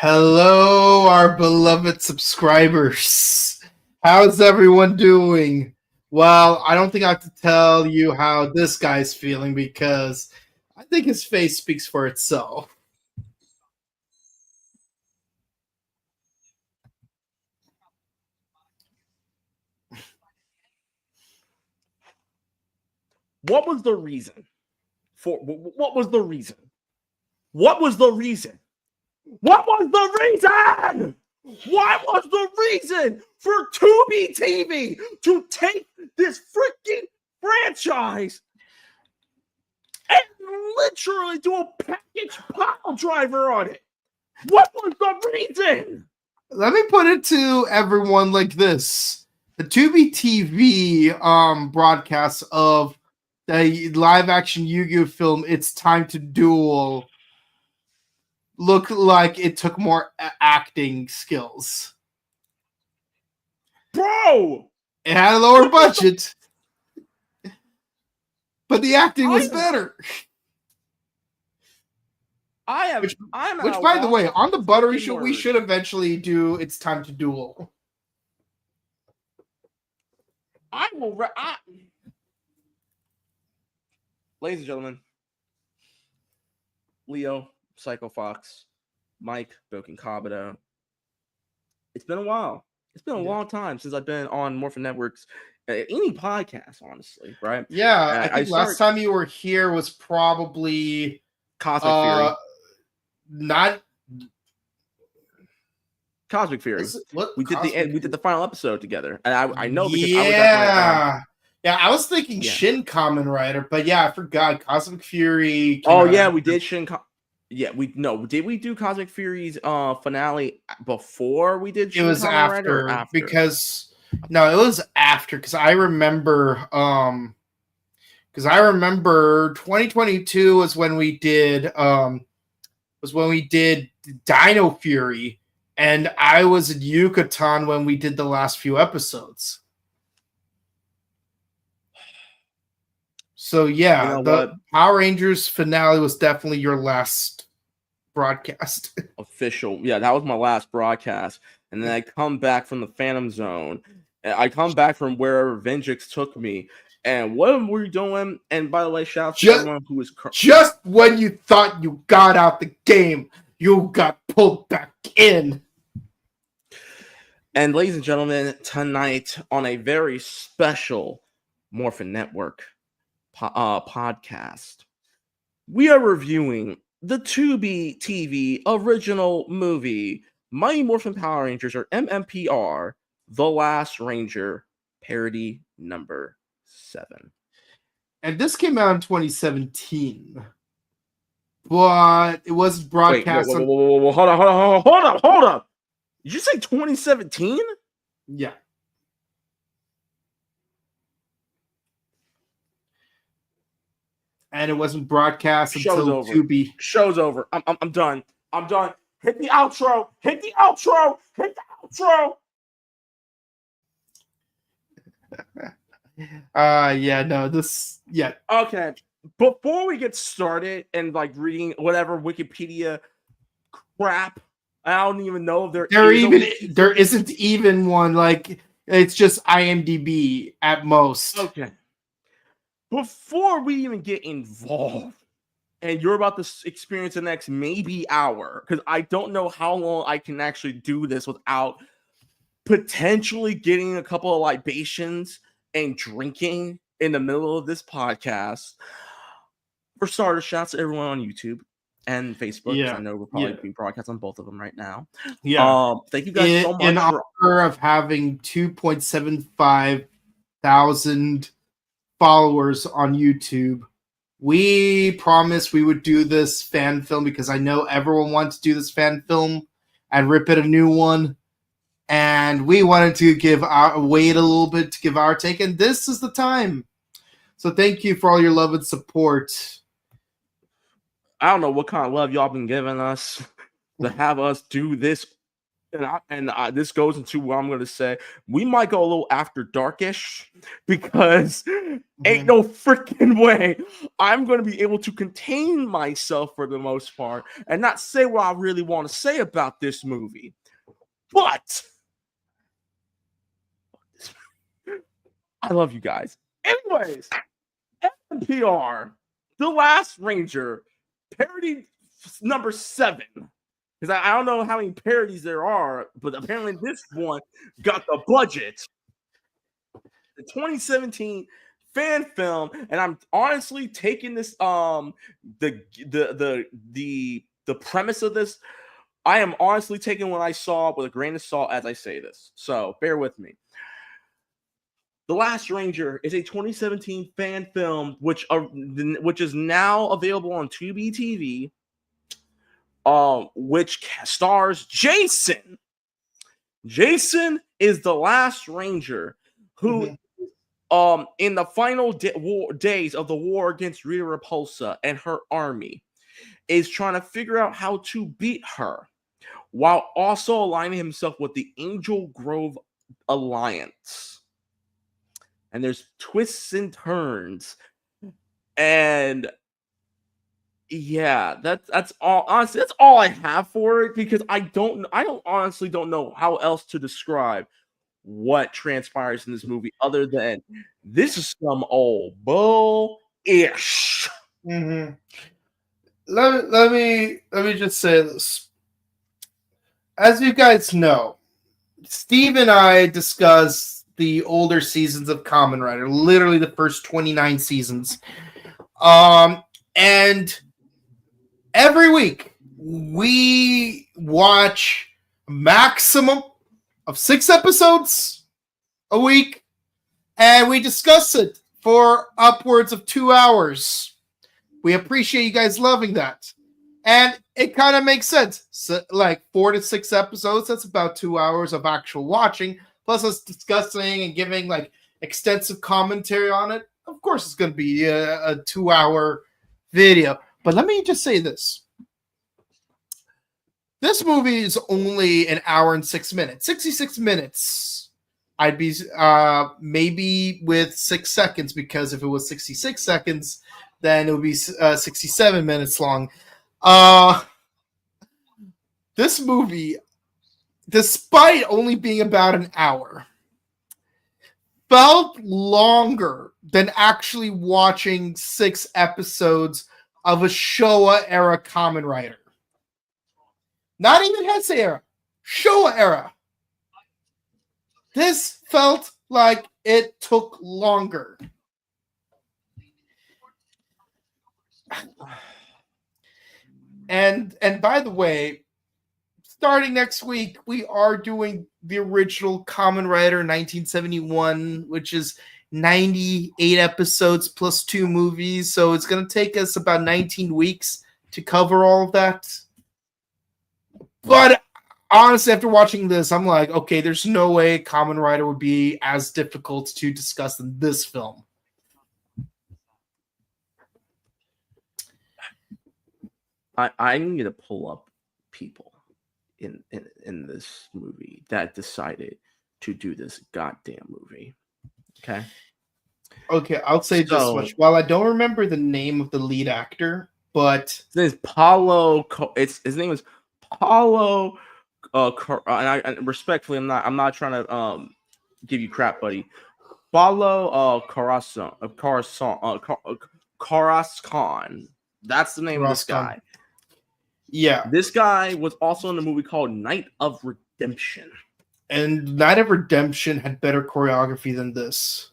Hello, our beloved subscribers. How's everyone doing? Well, I don't think I have to tell you how this guy's feeling because I think his face speaks for itself. What was the reason for what was the reason? What was the reason? What was the reason? What was the reason for Tubi TV to take this freaking franchise and literally do a package pile driver on it? What was the reason? Let me put it to everyone like this. The Tubi TV broadcast of the live-action Yu-Gi-Oh film It's Time to Duel looked like it took more acting skills. Bro! It had a lower budget, but the acting was better. Which, by the way, on the Buttery Show, we should eventually do It's Time to Duel. Ladies and gentlemen, Leo, Psycho Fox, Mike, Boken Kabuto. It's been a while. It's been a long time since I've been on Morphin Network's any podcast, honestly, right? Yeah, I think last time you were here was probably Cosmic Fury. Not Cosmic Fury. We did the final episode together, and I know because I was thinking Shin Kamen Rider, but I forgot Cosmic Fury. We did Shin. Did we do Cosmic Fury's finale before we did Shin It was Kamen Rider after because it was after because I remember 2022 was when we did Dino Fury, and I was at Yucatan when we did the last few episodes. So the Power Rangers finale was definitely your last broadcast. Official. Yeah, that was my last broadcast. And then I come back from the Phantom Zone. And I come back from wherever Vengeance took me. And what were you doing? And by the way, shout out to everyone who was just when you thought you got out the game, you got pulled back in. And ladies and gentlemen, tonight on a very special Morphin Network podcast, we are reviewing the Tubi TV original movie Mighty Morphin Power Rangers, or MMPR, The Last Ranger, parody number 7. And this came out in 2017, but it was broadcast. Wait, hold on. Did you say 2017? Yeah. And it wasn't broadcast until Tubi. Show's over. I'm done. Hit the outro. Okay. Before we get started and reading whatever Wikipedia crap, I don't even know if there isn't even one. It's just IMDb at most. Okay. Before we even get involved, and you're about to experience the next maybe hour, because I don't know how long I can actually do this without potentially getting a couple of libations and drinking in the middle of this podcast. For starters, shouts to everyone on YouTube and Facebook. I know we're probably being broadcast on both of them right now. Thank you guys so much. In honor of having 2.75 thousand followers on YouTube, we promised we would do this fan film because I know everyone wants to do this fan film and rip it a new one, and we wanted to wait a little bit to give our take, and this is the time. So thank you for all your love and support. I don't know what kind of love y'all been giving us to have us do this. And this goes into what I'm going to say. We might go a little after darkish because Ain't no freaking way I'm going to be able to contain myself for the most part and not say what I really want to say about this movie. But I love you guys. Anyways, MMPR, The Last Ranger, parody number 7. Because I don't know how many parodies there are, but apparently this one got the budget. The 2017 fan film, and I'm honestly taking this the premise of this. I am honestly taking what I saw with a grain of salt as I say this. So bear with me. The Last Ranger is a 2017 fan film which is now available on Tubi TV. Which stars Jason. Jason is the Last Ranger who, in the final days of the war against Rita Repulsa and her army, is trying to figure out how to beat her, while also aligning himself with the Angel Grove Alliance. And there's twists and turns, and yeah, that's all. Honestly, that's all I have for it because I honestly don't know how else to describe what transpires in this movie other than this is some old bull-ish. Mm-hmm. Let me just say this. As you guys know, Steve and I discussed the older seasons of Kamen Rider, literally the first 29 seasons. And every week we watch a maximum of 6 episodes a week, and we discuss it for upwards of 2 hours. We appreciate you guys loving that. And it kind of makes sense. So, like 4 to 6 episodes, that's about 2 hours of actual watching, plus us discussing and giving like extensive commentary on it. Of course, it's going to be a 2-hour video. But let me just say this. This movie is only an hour and 6 minutes. 66 minutes. I'd be maybe with 6 seconds, because if it was 66 seconds, then it would be 67 minutes long. This movie, despite only being about an hour, felt longer than actually watching 6 episodes of a Showa era Kamen Rider. Not even Heisei era, Showa era. This felt like it took longer. And by the way, starting next week, we are doing the original Kamen Rider 1971, which is 98 episodes plus 2 movies. So it's going to take us about 19 weeks to cover all of that. But honestly, after watching this, I'm like, okay, there's no way Kamen Rider would be as difficult to discuss than this film. I need to pull up people in this movie that decided to do this goddamn movie. Okay, I'll say just much. While I don't remember the name of the lead actor, but his name is Paulo. His name is Paulo. And respectfully, I'm not trying to give you crap, buddy. Paulo Carascon. That's the name of this guy. Yeah. This guy was also in a movie called Night of Redemption. And Night of Redemption had better choreography than this.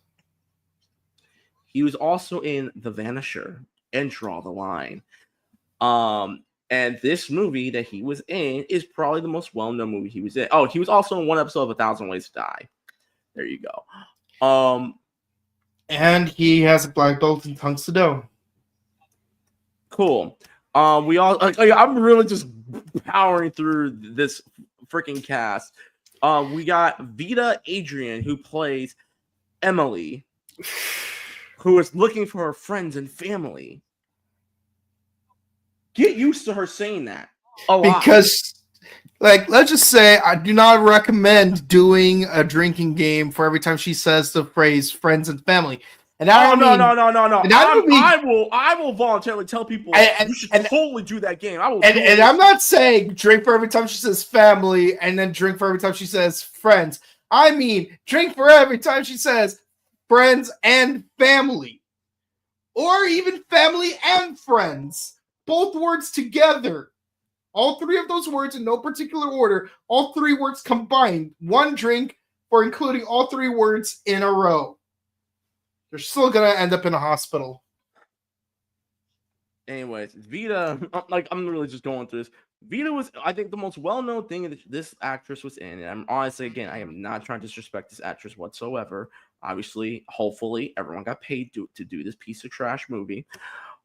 He was also in The Vanisher and Draw the Line. And this movie that he was in is probably the most well-known movie he was in. Oh, he was also in one episode of 1,000 Ways to Die. There you go. And he has a black belt in Tungsten Dome. Cool. I'm really just powering through this freaking cast. We got Vita Adrian, who plays Emily, who is looking for her friends and family. Get used to her saying that a lot. Because, like, let's just say I do not recommend doing a drinking game for every time she says the phrase friends and family. And that Oh, I mean, no. and that would be, I will voluntarily tell people you should totally do that game. I will. And I'm not saying drink for every time she says family and then drink for every time she says friends. I mean, drink for every time she says friends and family. Or even family and friends. Both words together. All three of those words in no particular order. All three words combined. One drink for including all three words in a row. You're still going to end up in a hospital. Anyways, Vita, I'm really just going through this. Vita was, I think, the most well-known thing that this actress was in. And I'm honestly, again, I am not trying to disrespect this actress whatsoever. Obviously, hopefully, everyone got paid to do this piece of trash movie.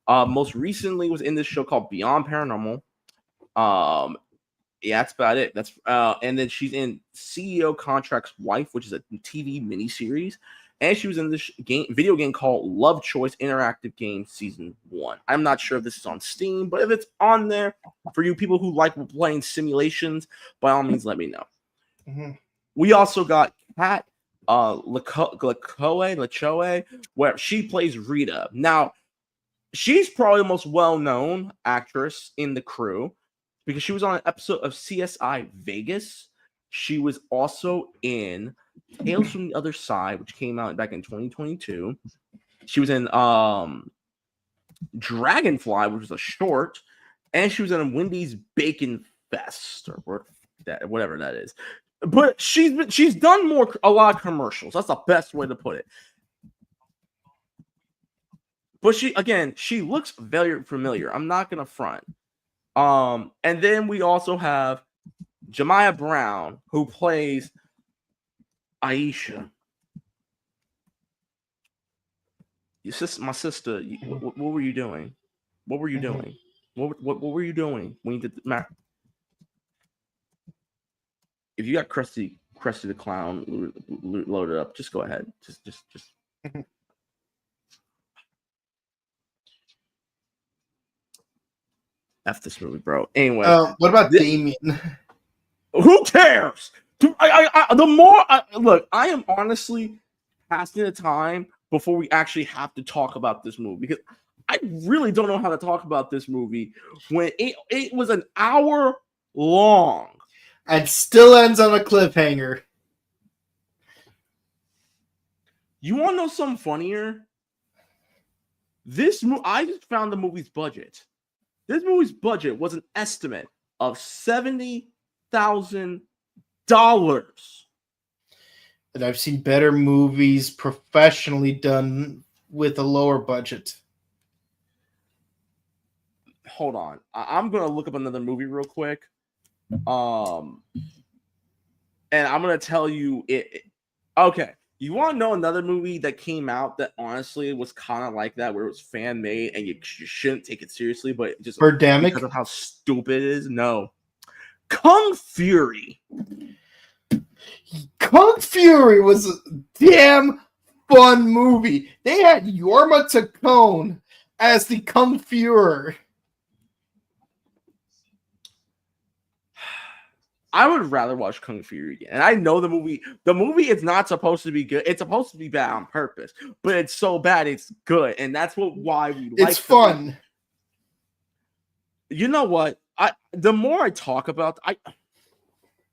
Most recently was in this show called Beyond Paranormal. Yeah, that's about it. That's and then she's in CEO Contract's Wife, which is a TV miniseries. And she was in this video game called Love Choice Interactive Game Season 1. I'm not sure if this is on Steam, but if it's on there for you people who like playing simulations, by all means, let me know. Mm-hmm. We also got Kat Lachoe, where she plays Rita. Now, she's probably the most well-known actress in the crew because she was on an episode of CSI Vegas. She was also in Tales from the Other Side, which came out back in 2022. She was in Dragonfly, which was a short, and she was in Wendy's Bacon Fest or whatever that is. But she's done a lot of commercials. That's the best way to put it. But she looks very familiar. I'm not gonna front. And then we also have Jemiah Brown, who plays Aisha. My sister. What were you doing? What were you doing? What were you doing when you did the If you got Krusty the Clown loaded up, just go ahead. Just. F this movie, bro. Anyway, what about Damien? Who cares? Look, I am honestly passing the time before we actually have to talk about this movie because I really don't know how to talk about this movie when it was an hour long and still ends on a cliffhanger. You want to know something funnier? I just found the movie's budget. This movie's budget was an estimate of $70,000. And I've seen better movies professionally done with a lower budget. Hold on. I'm going to look up another movie real quick. And I'm going to tell you it. Okay. You want to know another movie that came out that honestly was kind of like that, where it was fan made and you shouldn't take it seriously, but just Birdemic? Because of how stupid it is? No. Kung Fury. Kung Fury was a damn fun movie. They had Yorma Tacone as the Kung Fuhrer. I would rather watch Kung Fury again. And I know the movie is not supposed to be good. It's supposed to be bad on purpose, but it's so bad it's good. And that's why we like it. It's fun. You know what? The more I talk about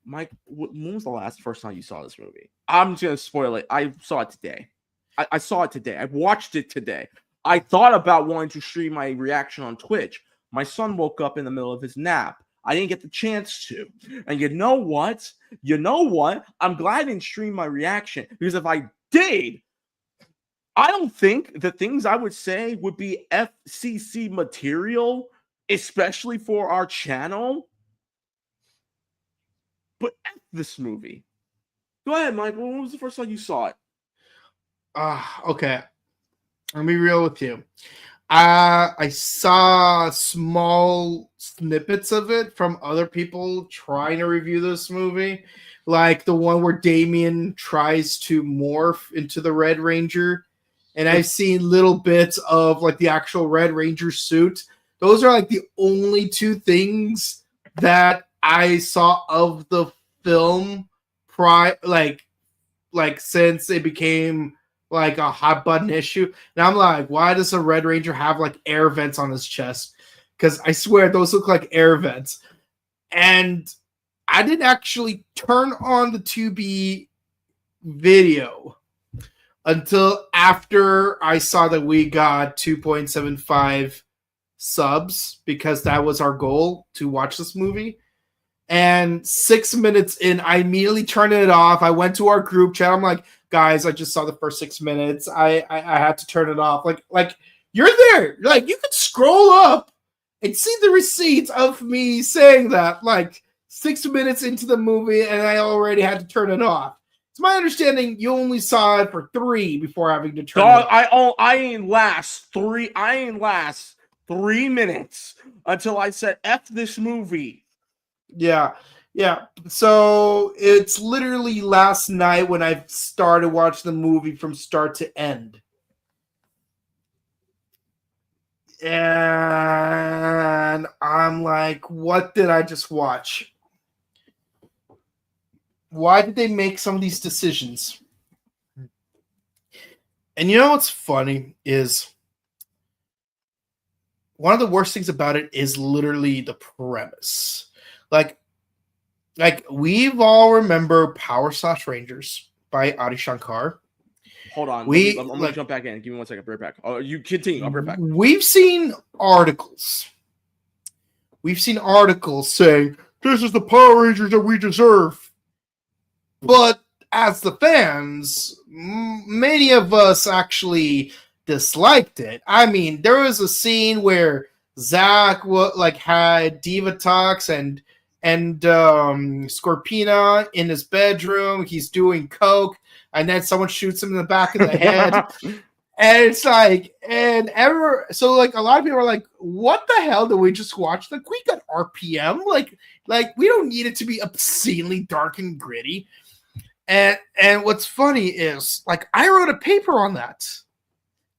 Mike, when was the first time you saw this movie? I'm just gonna spoil it. I saw it today. I saw it today. I watched it today. I thought about wanting to stream my reaction on Twitch. My son woke up in the middle of his nap. I didn't get the chance to. And you know what? I'm glad I didn't stream my reaction because if I did, I don't think the things I would say would be FCC material, especially for our channel. But F this movie. Go ahead, Mike. When was the first time you saw it? Okay. Let me be real with you. I saw small snippets of it from other people trying to review this movie, like the one where Damien tries to morph into the Red Ranger, and I've seen little bits of like the actual Red Ranger suit. Those are like the only two things that I saw of the film like since it became like a hot button issue. And I'm like, why does a Red Ranger have like air vents on his chest? Because I swear those look like air vents. And I didn't actually turn on the 2B video until after I saw that we got 2.75 subs, because that was our goal to watch this movie. And 6 minutes in, I immediately turned it off. I went to our group chat. I'm like, guys, I just saw the first 6 minutes. I had to turn it off. Like you're there. Like, you could scroll up and see the receipts of me saying that, like 6 minutes into the movie, and I already had to turn it off. It's my understanding you only saw it for 3 before having to turn it off. I ain't last 3 minutes until I said F this movie. Yeah. So it's literally last night when I started watching the movie from start to end. And I'm like, what did I just watch? Why did they make some of these decisions? And you know what's funny is one of the worst things about it is literally the premise. Like we've all remember Power Rangers by Adi Shankar. Hold on. I'm going to jump back in. Give me 1 second. I'll be right back. Oh, you continue. I'll be right back. We've seen articles saying, this is the Power Rangers that we deserve. But as the fans, many of us actually disliked it. I mean, there was a scene where Zach had Diva Talks and Scorpina in his bedroom. He's doing coke, and then someone shoots him in the back of the head. And it's like, so like a lot of people are like, what the hell did we just watch? Like, we got RPM. Like we don't need it to be obscenely dark and gritty. And what's funny is, like, I wrote a paper on that.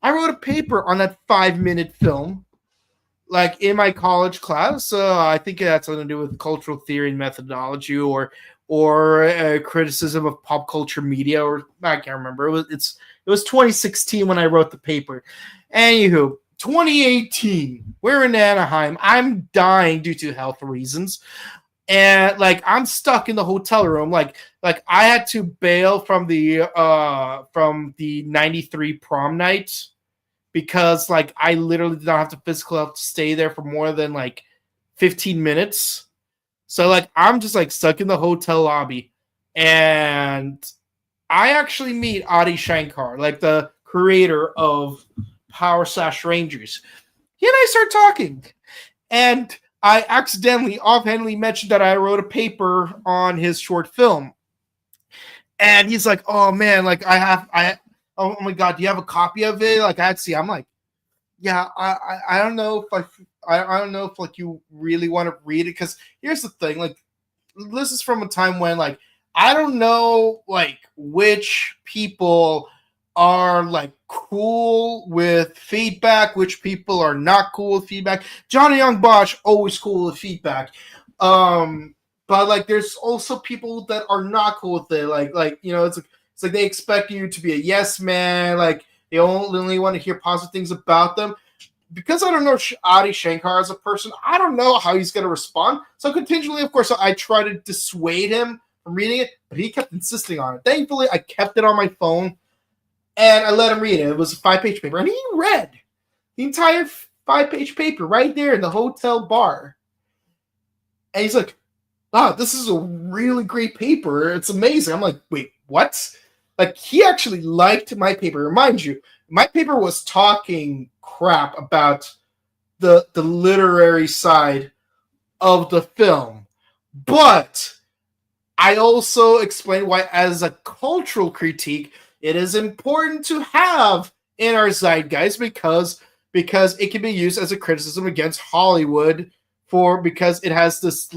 I wrote a paper on that 5-minute film, like, in my college class. I think that's something to do with cultural theory and methodology, or criticism of pop culture media, or I can't remember. It was 2016 when I wrote the paper. Anywho, 2018, we're in Anaheim. I'm dying due to health reasons. And like, I'm stuck in the hotel room. Like I had to bail from the 93 prom night, because like I literally did not have the physical health to stay there for more than like 15 minutes. So like, I'm just like stuck in the hotel lobby, and I actually meet Adi Shankar, like the creator of Power Rangers. He and I start talking, and I accidentally, offhandedly mentioned that I wrote a paper on his short film. And he's like, oh man, like oh my God, do you have a copy of it? Like, I had to see. I'm like, yeah, I don't know if I don't know if like you really want to read it. Cause here's the thing, like, this is from a time when like, I don't know like which people are like cool with feedback, which people are not cool with feedback. Johnny Young Bosch, always cool with feedback. But like, there's also people that are not cool with it. Like, you know, it's like they expect you to be a yes man. Like, they only want to hear positive things about them. Because I don't know Adi Shankar as a person, I don't know how he's going to respond. So contingently, of course, I try to dissuade him from reading it, but he kept insisting on it. Thankfully, I kept it on my phone, and I let him read it. It was a 5-page paper, and he read the entire 5-page paper right there in the hotel bar. And he's like, wow, this is a really great paper. It's amazing. I'm like, wait, what? Like, he actually liked my paper. Remind you, my paper was talking crap about the literary side of the film. But I also explained why, as a cultural critique, it is important to have in our zeitgeist, because it can be used as a criticism against Hollywood because it has this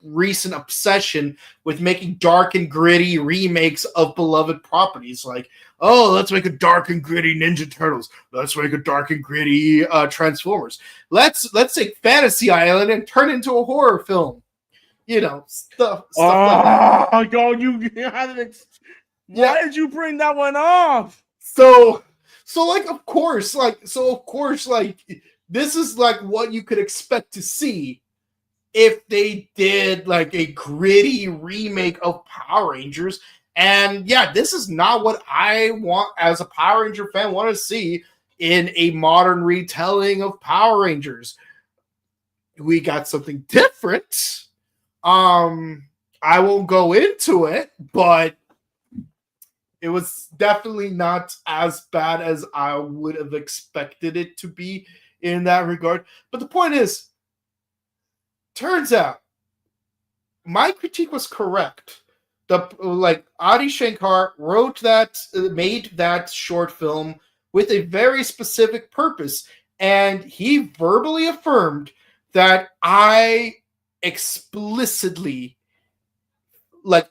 recent obsession with making dark and gritty remakes of beloved properties. Like, oh, let's make a dark and gritty Ninja Turtles. Let's make a dark and gritty Transformers. Let's take Fantasy Island and turn it into a horror film. You know, stuff like that. Oh, God, why did you bring that one up? So like of course like this is like what you could expect to see if they did like a gritty remake of Power Rangers. And yeah, this is not what I want as a Power Ranger fan want to see in a modern retelling of Power Rangers. We got something different. I won't go into it, but it was definitely not as bad as I would have expected it to be in that regard. But the point is, turns out my critique was correct. Adi Shankar made that short film with a very specific purpose, and he verbally affirmed that I explicitly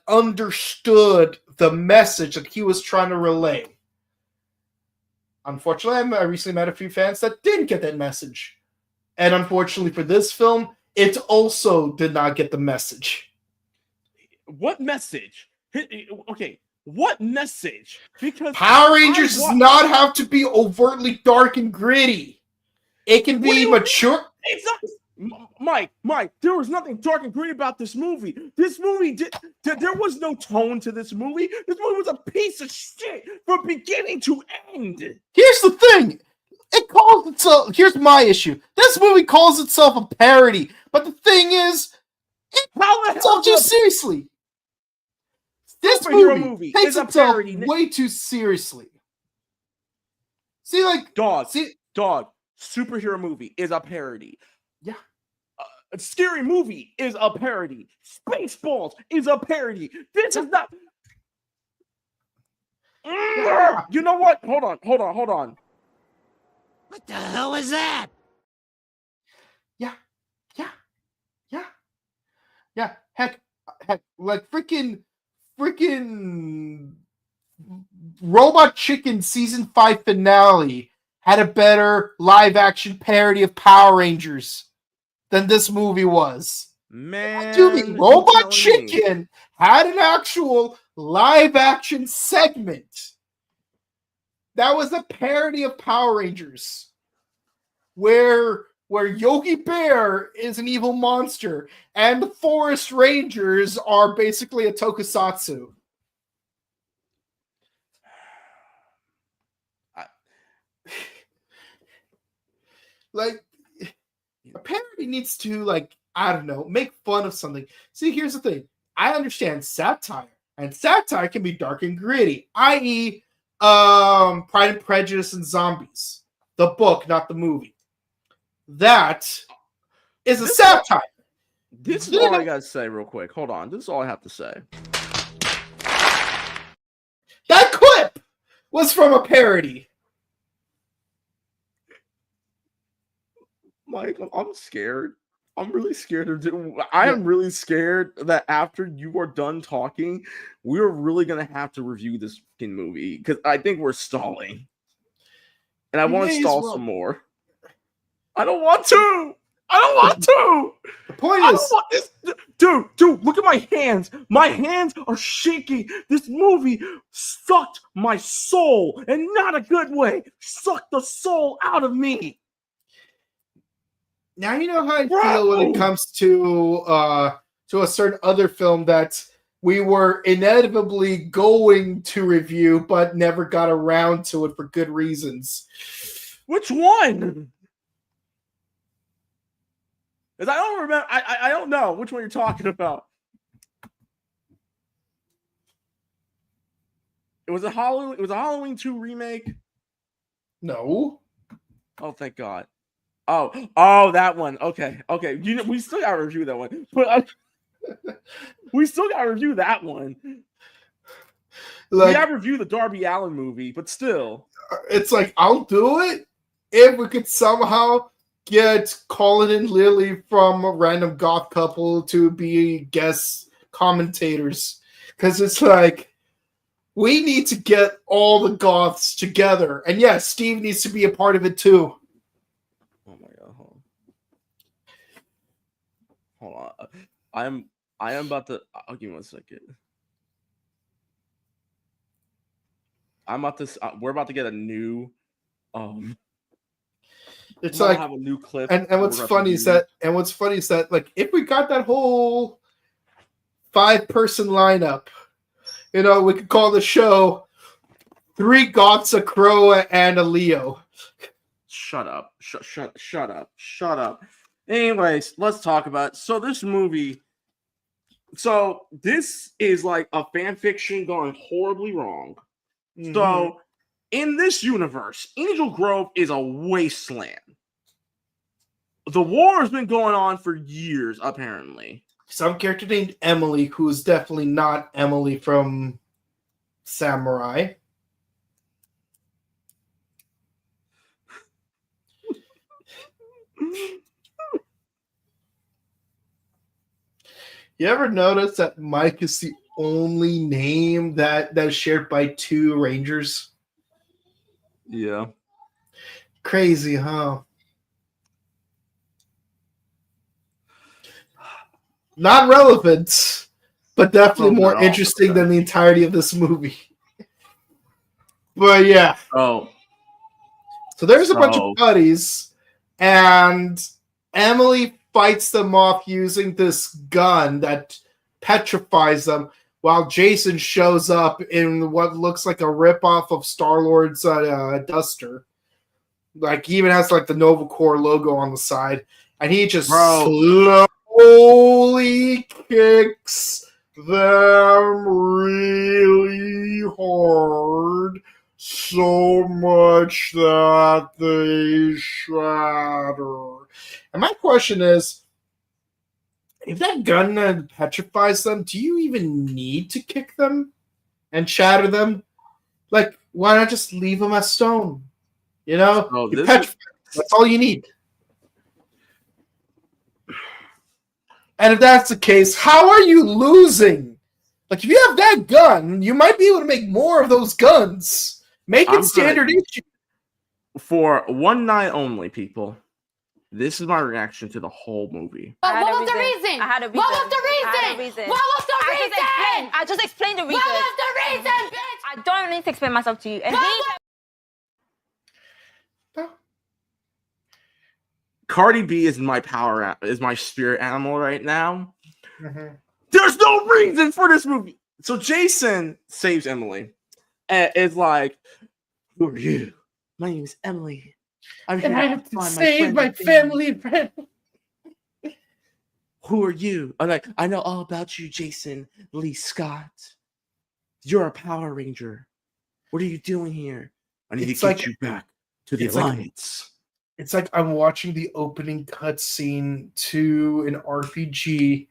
understood the message that he was trying to relay. Unfortunately, I recently met a few fans that didn't get that message. And unfortunately for this film, it also did not get the message. What message? Okay, what message? Because Power Rangers does not have to be overtly dark and gritty. It can be mature. It's not. Mike, there was nothing dark and gritty about this movie. There was no tone to this movie. This movie was a piece of shit from beginning to end. Here's the thing. It calls itself. Here's my issue. This movie calls itself a parody, but the thing is, it calls itself too seriously. This movie takes itself way too seriously. Dog. Superhero movie is a parody. Yeah. A scary movie is a parody. Spaceballs is a parody. This is not. You know what? Hold on. What the hell was that? Yeah. Heck, like freaking Robot Chicken season 5 finale had a better live action parody of Power Rangers than this movie was. Man, Robot Chicken had an actual live action segment that was a parody of Power Rangers, where Yogi Bear is an evil monster and the Forest Rangers are basically a tokusatsu. A parody needs to, make fun of something. See, here's the thing. I understand satire, and satire can be dark and gritty, i.e., Pride and Prejudice and Zombies. The book, not the movie. That is a satire. This is all I gotta say real quick. Hold on. This is all I have to say. That clip was from a parody. Mike, I'm scared. I'm really scared I'm really scared that after you are done talking, we're really gonna have to review this fucking movie because I think we're stalling. And I want to stall some more. I don't want to. The point is, dude, look at my hands. My hands are shaking. This movie sucked my soul, and not a good way. Sucked the soul out of me. Now you know how I feel when it comes to a certain other film that we were inevitably going to review, but never got around to it for good reasons. Which one? Because I don't remember. I don't know which one you're talking about. It was a Halloween 2 remake. No. Oh, thank God. Oh, that one. Okay. You know, we still gotta review that one. But we still gotta review that one. We gotta review the Darby Allin movie, but still. It's like, I'll do it if we could somehow get Colin and Lily from a random goth couple to be guest commentators. Because it's like, we need to get all the goths together. And yes, Steve needs to be a part of it too. Oh my God, hold on. I am about to. I'll give me 1 second. We're about to get a new. It's we're gonna like, have a new clip. and what's funny is that like if we got that whole 5-person lineup, we could call the show 3 Goths, a Crow, and a Leo. Shut up. Shut up. Anyways, let's talk about it. So this movie. So this is like a fan fiction going horribly wrong. Mm-hmm. So in this universe, Angel Grove is a wasteland. The war has been going on for years, apparently. Some character named Emily, who is definitely not Emily from Samurai. You ever notice that Mike is the only name that is shared by 2 Rangers? Yeah. Crazy, huh? Not relevant, but definitely more interesting than the entirety of this movie. But yeah. Oh. So there's a bunch of buddies, and Emily fights them off using this gun that petrifies them, while Jason shows up in what looks like a ripoff of Star-Lord's duster. Like, he even has like the Nova Corps logo on the side, and he just slowly kicks them really hard, so much that they shatter. And my question is, if that gun petrifies them, do you even need to kick them and shatter them? Like, why not just leave them as stone? That's all you need. And if that's the case, how are you losing? Like, if you have that gun, you might be able to make more of those guns. Make it standard issue. For one night only, people. This is my reaction to the whole movie. What was the reason? I had a reason. What was the reason? What was the reason? I just explained the reason. What was the reason, bitch? I don't need to explain myself to you. And Cardi B is my spirit animal right now. Mm-hmm. There's no reason for this movie. So Jason saves Emily. And it's like, who are you? My name is Emily. I have to save my family and friends. Who are you? I'm like, I know all about you, Jason Lee Scott. You're a Power Ranger. What are you doing here? I need to get you back to the Alliance. It's like I'm watching the opening cutscene to an RPG,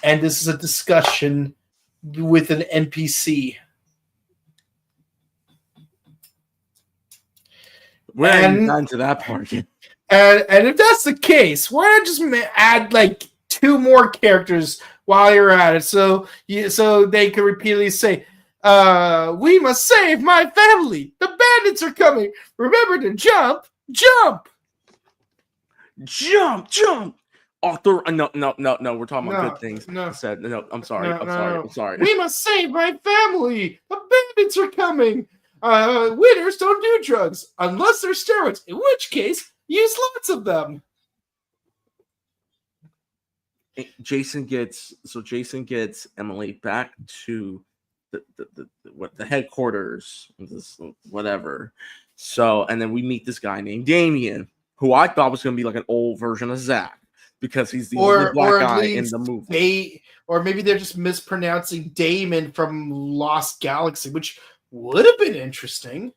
and this is a discussion with an NPC. We haven't gotten to that part yet. And if that's the case, why not just add like 2 more characters while you're at it, so they can repeatedly say, "We must save my family. The bandits are coming. Remember to jump, jump." Jump! Author, no. We're talking about good things. No, I'm sorry. We must save my family. The bandits are coming. Winners don't do drugs unless they're steroids. In which case, use lots of them. Jason gets Emily back to the headquarters, whatever. So, and then we meet this guy named Damien, who I thought was going to be like an old version of Zach, because he's the only black guy in the movie. Or maybe they're just mispronouncing Damon from Lost Galaxy, which would have been interesting.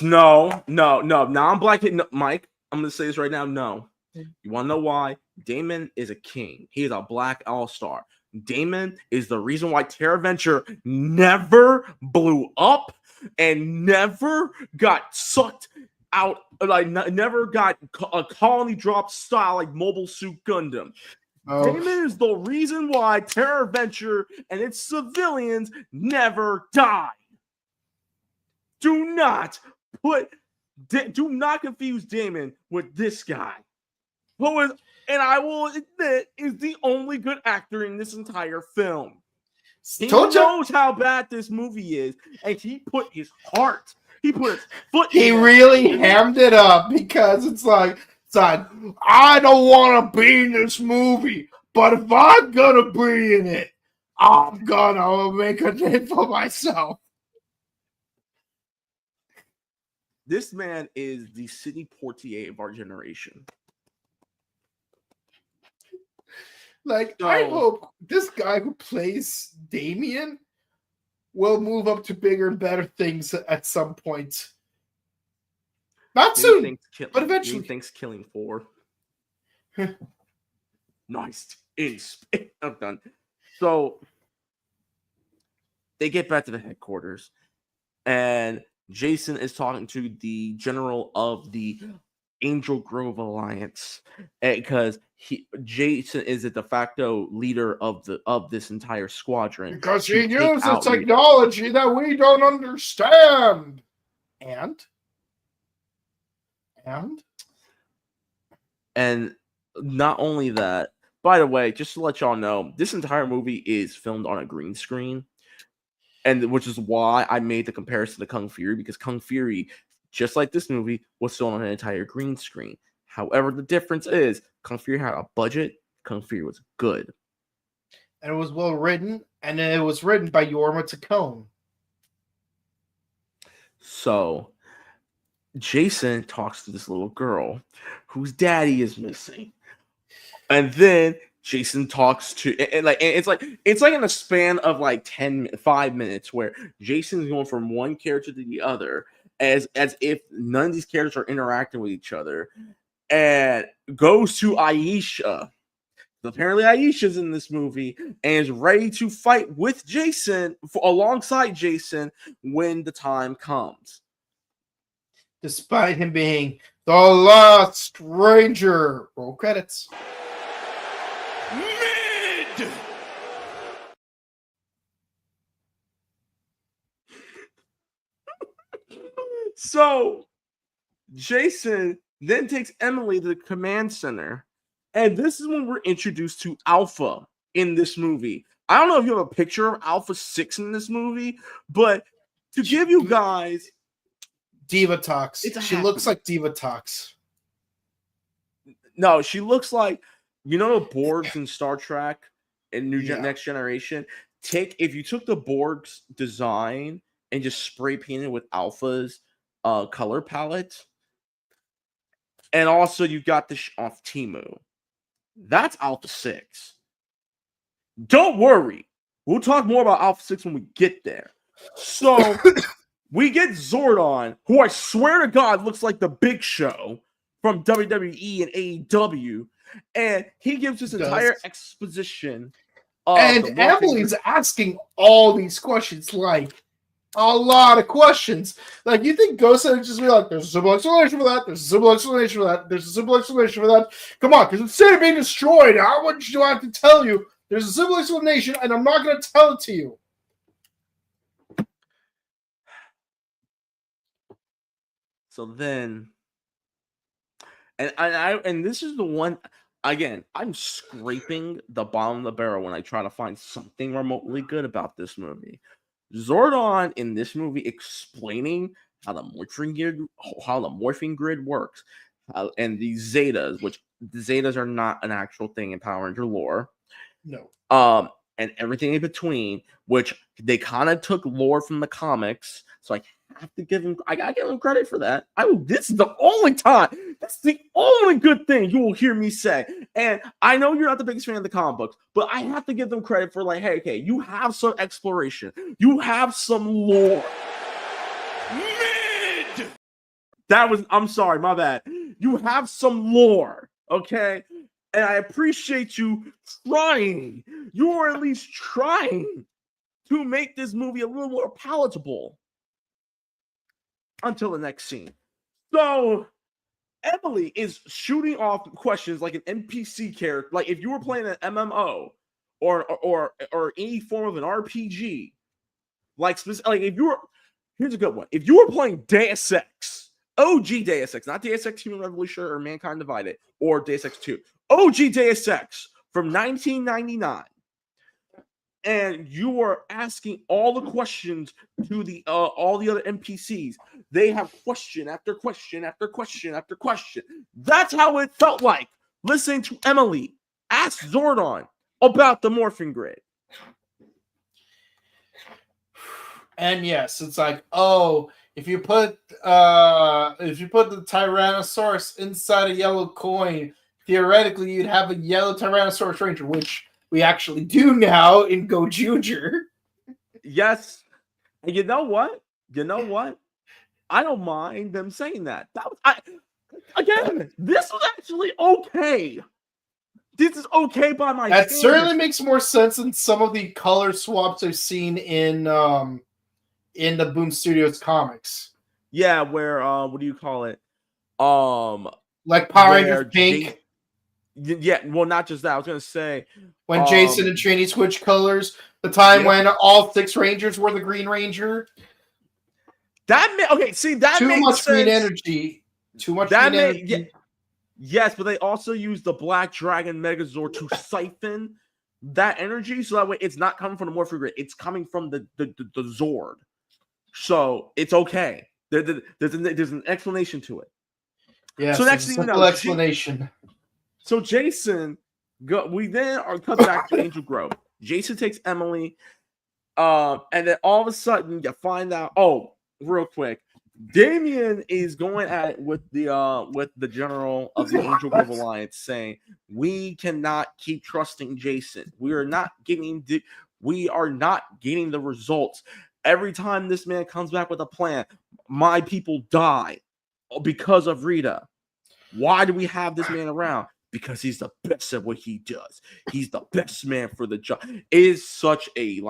No. Now I'm black. No, Mike, I'm going to say this right now. No. You want to know why? Damon is a king. He is a black all-star. Damon is the reason why Terra Venture never blew up and never got sucked out, like never got a colony drop style like Mobile Suit Gundam. Damon is the reason why Terra Venture and its civilians never died. Do not confuse Damon with this guy, who is, and I will admit, is the only good actor in this entire film. He Told you. knows how bad this movie is, and he put his heart. He put his foot. He in that. really hammed it up because it's like, I don't want to be in this movie, but if I'm gonna be in it, I'm gonna make a name for myself. This man is the Sidney Poitier of our generation. Like, I hope this guy who plays Damien will move up to bigger and better things at some point. Not soon, but eventually. He thinks Killing 4. Nice. I'm done. So they get back to the headquarters, and Jason is talking to the general of the Angel Grove Alliance because Jason is the de facto leader of this entire squadron. Because he uses technology that we don't understand. And not only that, by the way, just to let y'all know, this entire movie is filmed on a green screen. And which is why I made the comparison to Kung Fury, because Kung Fury, just like this movie, was filmed on an entire green screen. However, the difference is Kung Fury had a budget. Kung Fury was good. And it was well written, and it was written by Yorma Tacone. So Jason talks to this little girl whose daddy is missing. And then Jason talks to, and it's like in a span of like 5 minutes where Jason's going from one character to the other as if none of these characters are interacting with each other, and goes to Aisha. Apparently Aisha's in this movie and is ready to fight with Jason alongside Jason when the time comes. Despite him being the last ranger. Roll credits. Mid! So Jason then takes Emily to the command center, and this is when we're introduced to Alpha in this movie. I don't know if you have a picture of Alpha 6 in this movie, but to give you guys Divatox. She looks like Divatox. No, she looks like, you know, the Borgs in Star Trek and Next Generation. If you took the Borg's design and just spray painted with Alpha's color palette, and also you got this off Temu. That's Alpha 6. Don't worry. We'll talk more about Alpha 6 when we get there. So we get Zordon, who I swear to God looks like the Big Show from WWE and AEW, and he gives this entire exposition. And Emily's asking all these questions, like a lot of questions. Like, you think Ghost would just be like, there's a simple explanation for that, there's a simple explanation for that, there's a simple explanation for that. Come on, because instead of being destroyed, I want you to have to tell you there's a simple explanation, and I'm not going to tell it to you. So then, and this is the one, again, I'm scraping the bottom of the barrel when I try to find something remotely good about this movie. Zordon in this movie explaining how the morphing grid works, and the Zetas, which the Zetas are not an actual thing in Power Ranger lore. No. And everything in between, which they kind of took lore from the comics, so I have to give him. I gotta give him credit for that. This is the only time. That's the only good thing you will hear me say. And I know you're not the biggest fan of the comic books, but I have to give them credit for, like, hey, okay, you have some exploration, you have some lore. Mid. I'm sorry, my bad. You have some lore, okay? And I appreciate you trying. You are at least trying to make this movie a little more palatable. Until the next scene. So Emily is shooting off questions like an NPC character. Like if you were playing an MMO or any form of an RPG, like if you were, here's a good one. If you were playing Deus Ex, OG Deus Ex, not Deus Ex Human Revolution or Mankind Divided or Deus Ex 2, OG Deus Ex from 1999, and you are asking all the questions to the all the other NPCs. They have question after question after question after question. That's how it felt like listening to Emily ask Zordon about the morphing grid. And yes, it's like, oh, if you put the Tyrannosaurus inside a yellow coin, theoretically you'd have a yellow Tyrannosaurus Ranger, which we actually do now in Go Junior. Yes. And you know what? I don't mind them saying that. Again, this was actually okay. This is okay by my That standards. certainly makes more sense than some of the color swaps I've seen in the Boom Studios comics. Yeah, where what do you call it? Like Power Rangers Pink. Yeah, well, not just that. I was gonna say when Jason and Trini switched colors. The time when all 6 Rangers were the Green Ranger. That makes too much sense. green energy. Too much green energy. Yes, but they also use the Black Dragon Megazord to siphon that energy, so that way it's not coming from the Morphin Grid. It's coming from the Zord. So it's okay. There's an explanation to it. Yeah. So next thing you know, explanation. So Jason, we then are cut back to Angel Grove. Jason takes Emily, and then all of a sudden you find out. Oh, real quick, Damien is going at it with the general of the Angel Grove Alliance, saying we cannot keep trusting Jason. We are not getting the results. Every time this man comes back with a plan, my people die because of Rita. Why do we have this man around? Because he's the best at what he does. He's the best man for the job. It is such a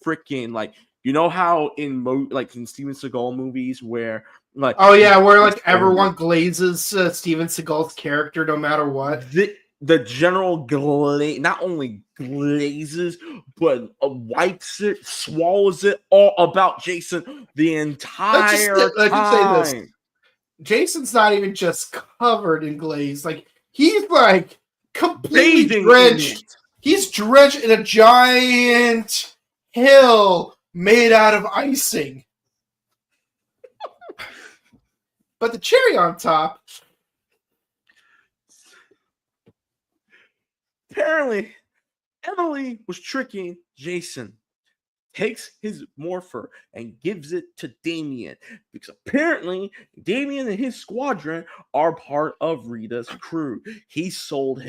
freaking you know how in in Steven Seagal movies where where everyone glazes Steven Seagal's character no matter what. The general not only glazes but wipes it, swallows it all about Jason the entire time. Say this. Jason's not even just covered in glaze. He's completely drenched. He's drenched in a giant hill made out of icing. But the cherry on top. Apparently, Emily was tricking Jason. Takes his morpher and gives it to Damien because apparently Damien and his squadron are part of Rita's crew. He sold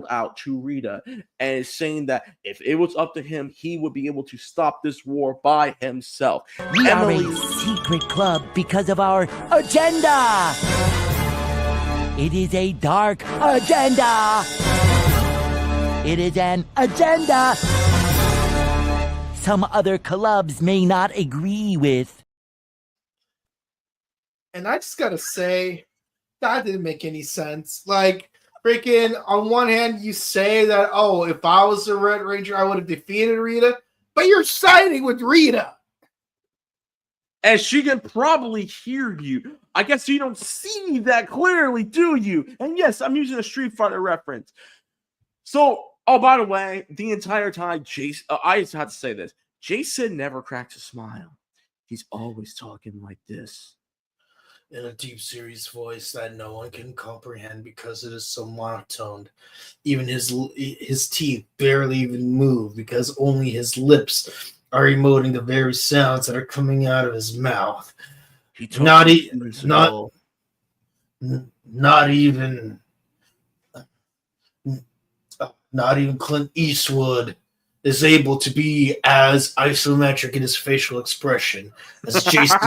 out to Rita and is saying that if it was up to him, he would be able to stop this war by himself. We are a secret club because of our agenda. It is a dark agenda. It is an agenda some other clubs may not agree with. And I just gotta say, that didn't make any sense. Freaking, on one hand, you say that, oh, if I was the Red Ranger, I would have defeated Rita, but you're siding with Rita. And she can probably hear you. I guess you don't see that clearly, do you? And yes, I'm using a Street Fighter reference. So, oh, by the way, the entire time, Jason, I just have to say this. Jason never cracks a smile. He's always talking like this. In a deep, serious voice that no one can comprehend because it is so monotoned. Even his teeth barely even move because only his lips are emoting the very sounds that are coming out of his mouth. Not even Clint Eastwood is able to be as isometric in his facial expression as Jason.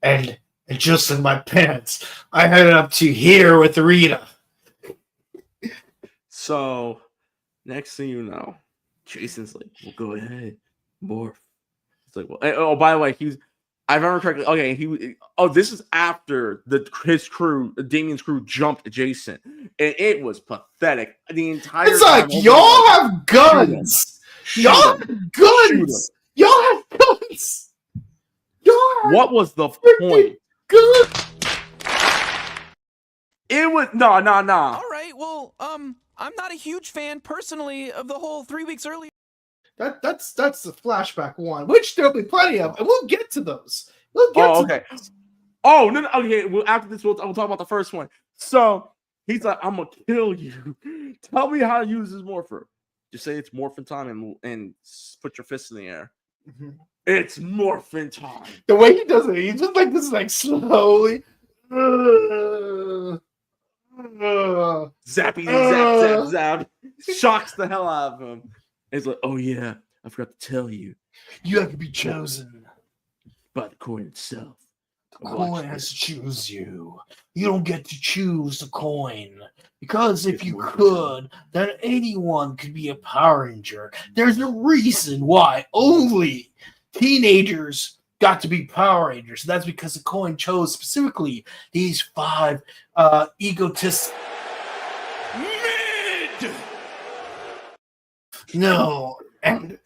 and just in my pants, I headed up to here with Rita. So, next thing you know, Jason's like, well, go ahead, morph. It's like, well, oh, by the way, I remember correctly. Okay, this is after his crew, Damien's crew, jumped Jason, and it was pathetic. The entire it's time y'all have guns. Y'all have guns. Y'all have guns. What was the point? Good. It was no. All right, well, I'm not a huge fan personally of the whole 3 weeks earlier. That's the flashback one, which there'll be plenty of, and we'll get to those. We'll get to okay. those. Oh no, okay. Well, after this, we'll talk about the first one. So he's like, "I'm gonna kill you. Tell me how to use this morpher." Just say it's morphin time and put your fist in the air. Mm-hmm. It's morphin time. The way he does it, he's just like this, like slowly. Zappy, zap, zap, zap. Shocks the hell out of him. He's like, "Oh yeah, I forgot to tell you. You have to be chosen by the coin itself. The coin has to choose you. You don't get to choose the coin. Because if you could, then anyone could be a Power Ranger. There's a reason why only teenagers got to be Power Rangers. That's because the coin chose specifically these 5 egotists. No, and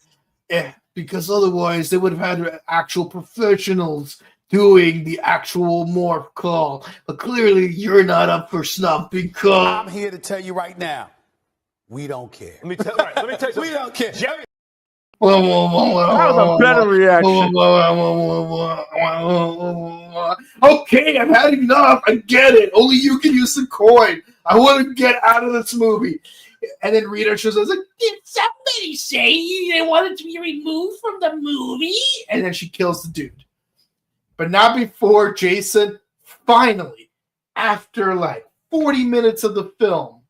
because otherwise they would have had actual professionals doing the actual morph call. But clearly you're not up for snuff because I'm here to tell you right now, we don't care. Let me tell you. We don't care. Jerry. That was a better reaction. Okay, I've had enough. I get it. Only you can use the coin. I want to get out of this movie. And then Rita shows us like, did somebody say they wanted to be removed from the movie? And then she kills the dude. But not before Jason finally, after like 40 minutes of the film,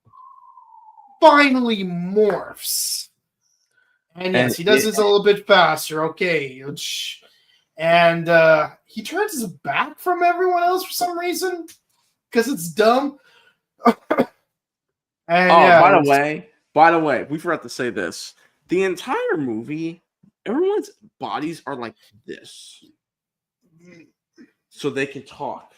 finally morphs. And yes, he does this a little bit faster. Okay. And he turns his back from everyone else for some reason. Because it's dumb. And, by the way, we forgot to say this. The entire movie, everyone's bodies are like this. So they can talk.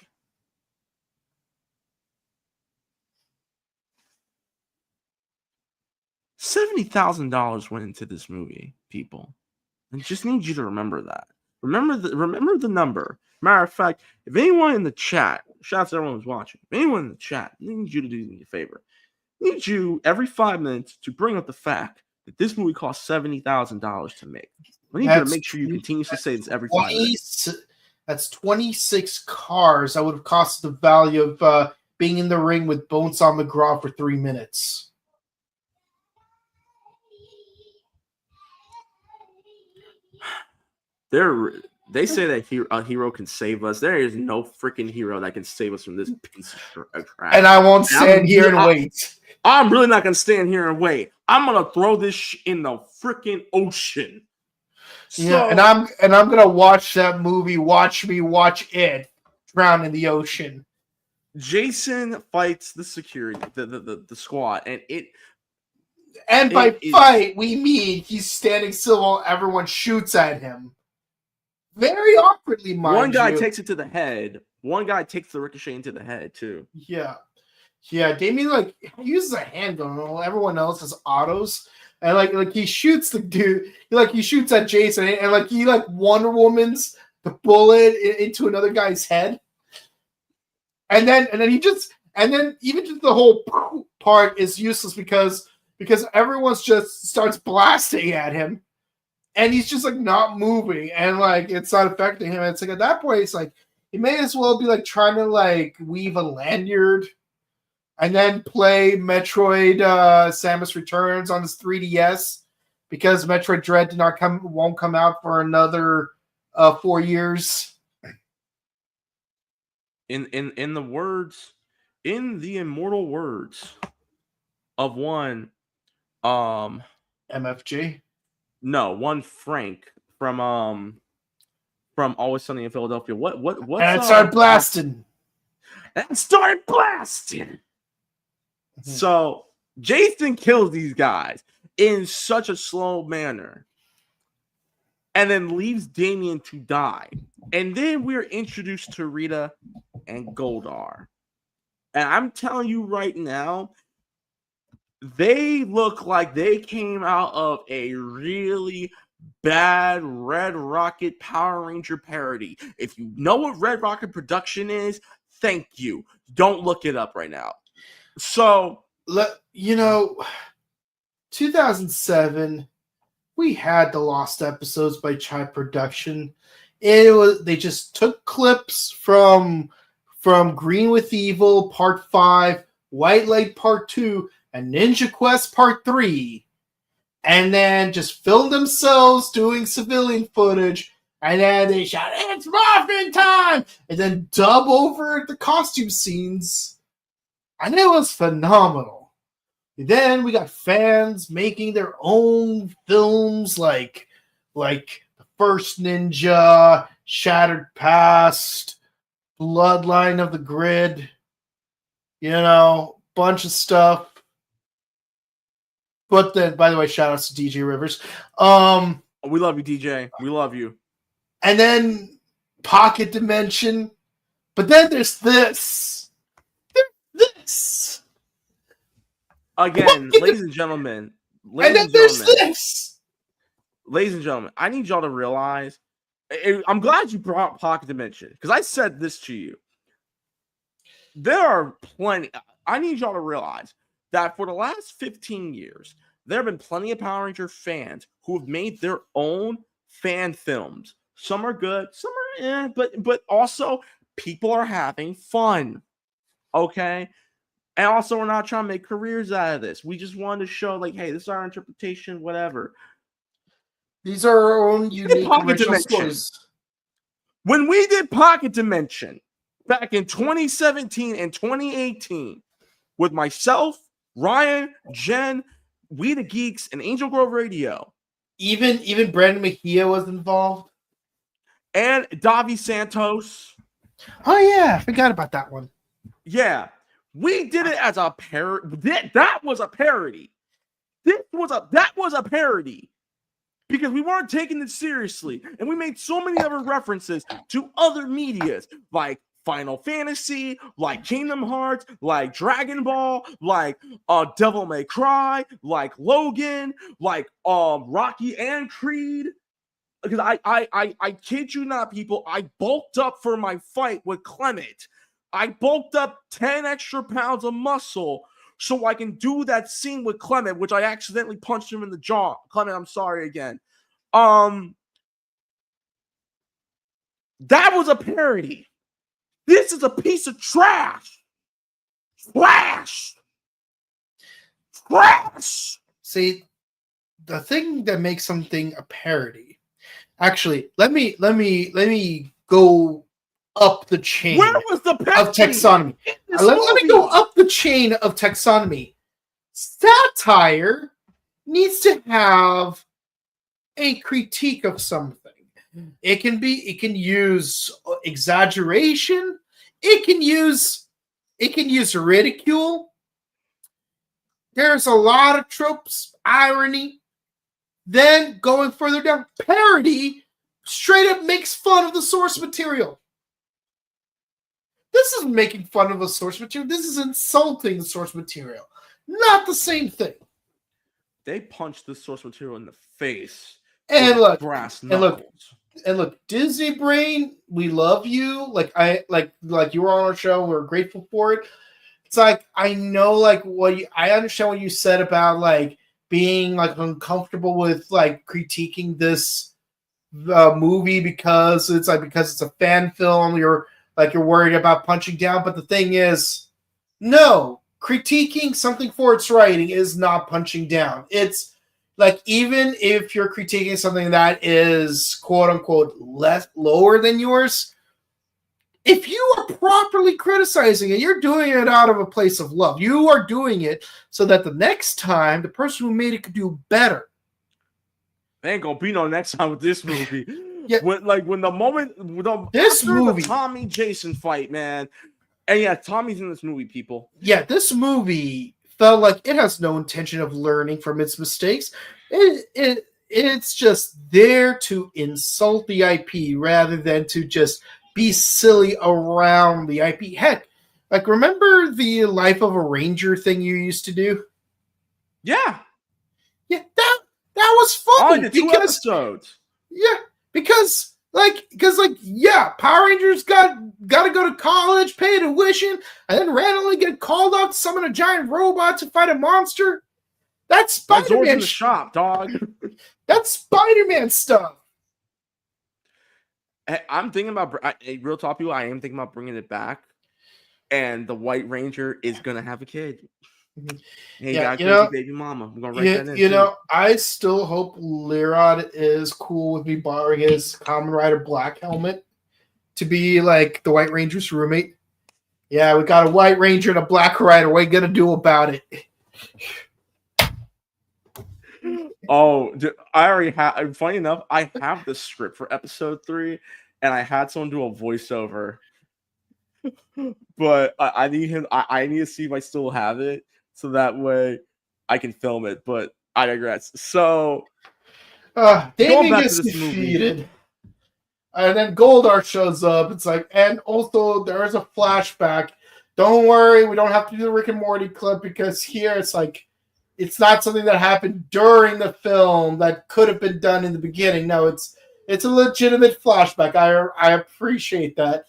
$70,000 went into this movie, people. I just need you to remember that. Remember the number. Matter of fact, if anyone in the chat, shouts to everyone who's watching, if anyone in the chat, I need you to do me a favor. I need you every 5 minutes to bring up the fact that this movie cost $70,000 to make. I need you to make sure you continuously say this every 5 minutes. That's 26 cars that would have cost the value of being in the ring with Bonesaw McGraw for 3 minutes. They say that a hero can save us. There is no freaking hero that can save us from this piece of crap. And I won't stand here and wait. I'm really not going to stand here and wait. I'm going to throw this in the freaking ocean. Yeah, and I'm gonna watch that movie. Watch me watch it drown in the ocean. Jason fights the security, the squad, and by fight we mean he's standing still while everyone shoots at him. Very awkwardly, mind you. One guy takes it to the head. One guy takes the ricochet into the head too. Yeah. Damien uses a handgun while everyone else has autos. And like he shoots the dude, he shoots at Jason, and he Wonder Woman's the bullet into another guy's head, and then even just the whole part is useless because everyone's just starts blasting at him, and he's just not moving, and it's not affecting him. It's at that point, it's he may as well be trying to weave a lanyard. And then play Metroid Samus Returns on his 3DS because Metroid Dread won't come out for another 4 years. In the immortal words of one MFG? No, one Frank from Always Sunny in Philadelphia. What and it started blasting. And started blasting. So Jason kills these guys in such a slow manner and then leaves Damien to die. And then we're introduced to Rita and Goldar. And I'm telling you right now, they look like they came out of a really bad Red Rocket Power Ranger parody. If you know what Red Rocket production is, Thank you. Don't look it up right now. So, 2007, we had the Lost Episodes by Chai Production. They just took clips from Green with Evil Part 5, White Light Part 2, and Ninja Quest Part 3, and then just filmed themselves doing civilian footage, and then they shout, "It's Morphin time!" and then dub over the costume scenes. And it was phenomenal. Then we got fans making their own films like The First Ninja, Shattered Past, Bloodline of the Grid, bunch of stuff. But then, by the way, shout outs to DJ Rivers. we love you, DJ. We love you. And then Pocket Dimension. But then there's this. This. Again, ladies and gentlemen. There's this. Ladies and gentlemen, I need y'all to realize. I'm glad you brought Pocket Dimension, because I said this to you. There are plenty. I need y'all to realize that for the last 15 years, there have been plenty of Power Ranger fans who have made their own fan films. Some are good, some are but also people are having fun. Okay? And also, we're not trying to make careers out of this. We just wanted to show, hey, this is our interpretation, whatever. These are our own unique original stories. When we did Pocket Dimension back in 2017 and 2018 with myself, Ryan, Jen, We the Geeks, and Angel Grove Radio. Even Brandon Mejia was involved. And Davi Santos. Oh yeah, I forgot about that one. Yeah. We did it as a parody. That was a parody. That was a parody. Because we weren't taking it seriously. And we made so many other references to other medias, like Final Fantasy, like Kingdom Hearts, like Dragon Ball, like Devil May Cry, like Logan, like Rocky and Creed. Because I kid you not, people, I bulked up for my fight with Clement. I bulked up 10 extra pounds of muscle so I can do that scene with Clement, which I accidentally punched him in the jaw. Clement, I'm sorry again. That was a parody. This is a piece of trash. Trash. See, the thing that makes something a parody. Actually, let me go up the chain. Where was the parody of taxonomy? Let me go up the chain of taxonomy. Satire needs to have a critique of something. It can use exaggeration. It can use ridicule. There's a lot of tropes, irony. Then going further down, parody straight up makes fun of the source material. This isn't making fun of the source material. This is insulting the source material. Not the same thing. They punched the source material in the face. And look, brass knuckles. And look, Disney Brain, we love you. Like you were on our show, we're grateful for it. It's like I know, I understand what you said about being uncomfortable with critiquing this movie because it's a fan film. You're worried about punching down, but the thing is, no, critiquing something for its writing is not punching down. It's even if you're critiquing something that is quote unquote lower than yours, if you are properly criticizing it, you're doing it out of a place of love. You are doing it so that the next time the person who made it could do better. There ain't gonna be no next time with this movie. Yeah. This movie, the Tommy Jason fight, man. And yeah, Tommy's in this movie, people. Yeah, this movie felt like it has no intention of learning from its mistakes. It's just there to insult the IP rather than to just be silly around the IP. Heck, remember the Life of a Ranger thing you used to do? Yeah. Yeah, that was funny. The 2 episodes. Yeah, because Yeah, Power Rangers got to go to college, pay tuition, and then randomly get called out to summon a giant robot to fight a monster. That's Spider-Man in the shop, dog. That's Spider-Man stuff. I'm thinking about real talk, people. I am thinking about bringing it back, and the White Ranger is gonna have a kid. Hey, Yeah, got baby mama. I'm gonna write that in. I still hope Lirod is cool with me borrowing his Kamen Rider black helmet to be like the White Ranger's roommate. Yeah, we got a White Ranger and a Black Rider. What are you gonna do about it? Oh, I already have. Funny enough, I have the script for episode 3, and I had someone do a voiceover. But I need him. I need to see if I still have it, so that way I can film it. But I digress. So, Damien gets defeated, and then Goldar shows up. It's like, and also there is a flashback. Don't worry, we don't have to do the Rick and Morty clip because here it's like. It's not something that happened during the film that could have been done in the beginning. No, it's a legitimate flashback. I appreciate that.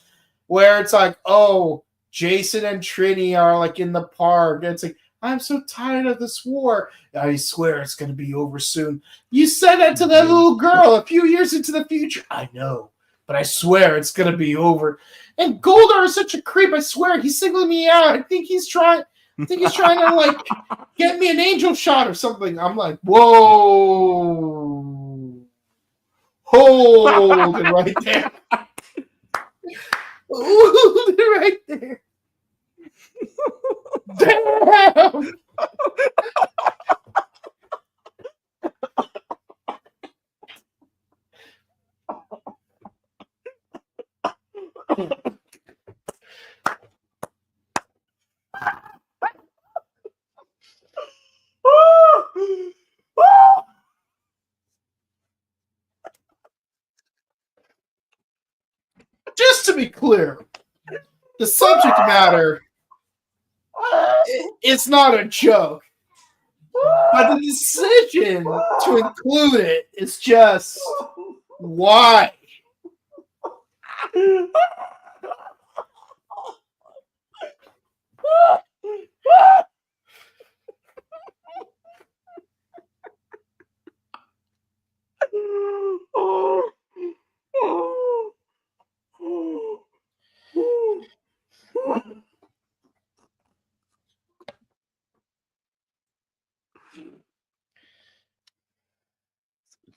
Where it's like, oh, Jason and Trini are like in the park. And it's like, I'm so tired of this war. I swear it's going to be over soon. You said that to that little girl a few years into the future. I know, but I swear it's going to be over. And Goldar is such a creep. I swear he's singling me out. I think he's trying to like get me an angel shot or something. I'm like, whoa, hold it right there, hold it right there. Damn. Just to be clear, the subject matter it's not a joke, but the decision to include it is just why.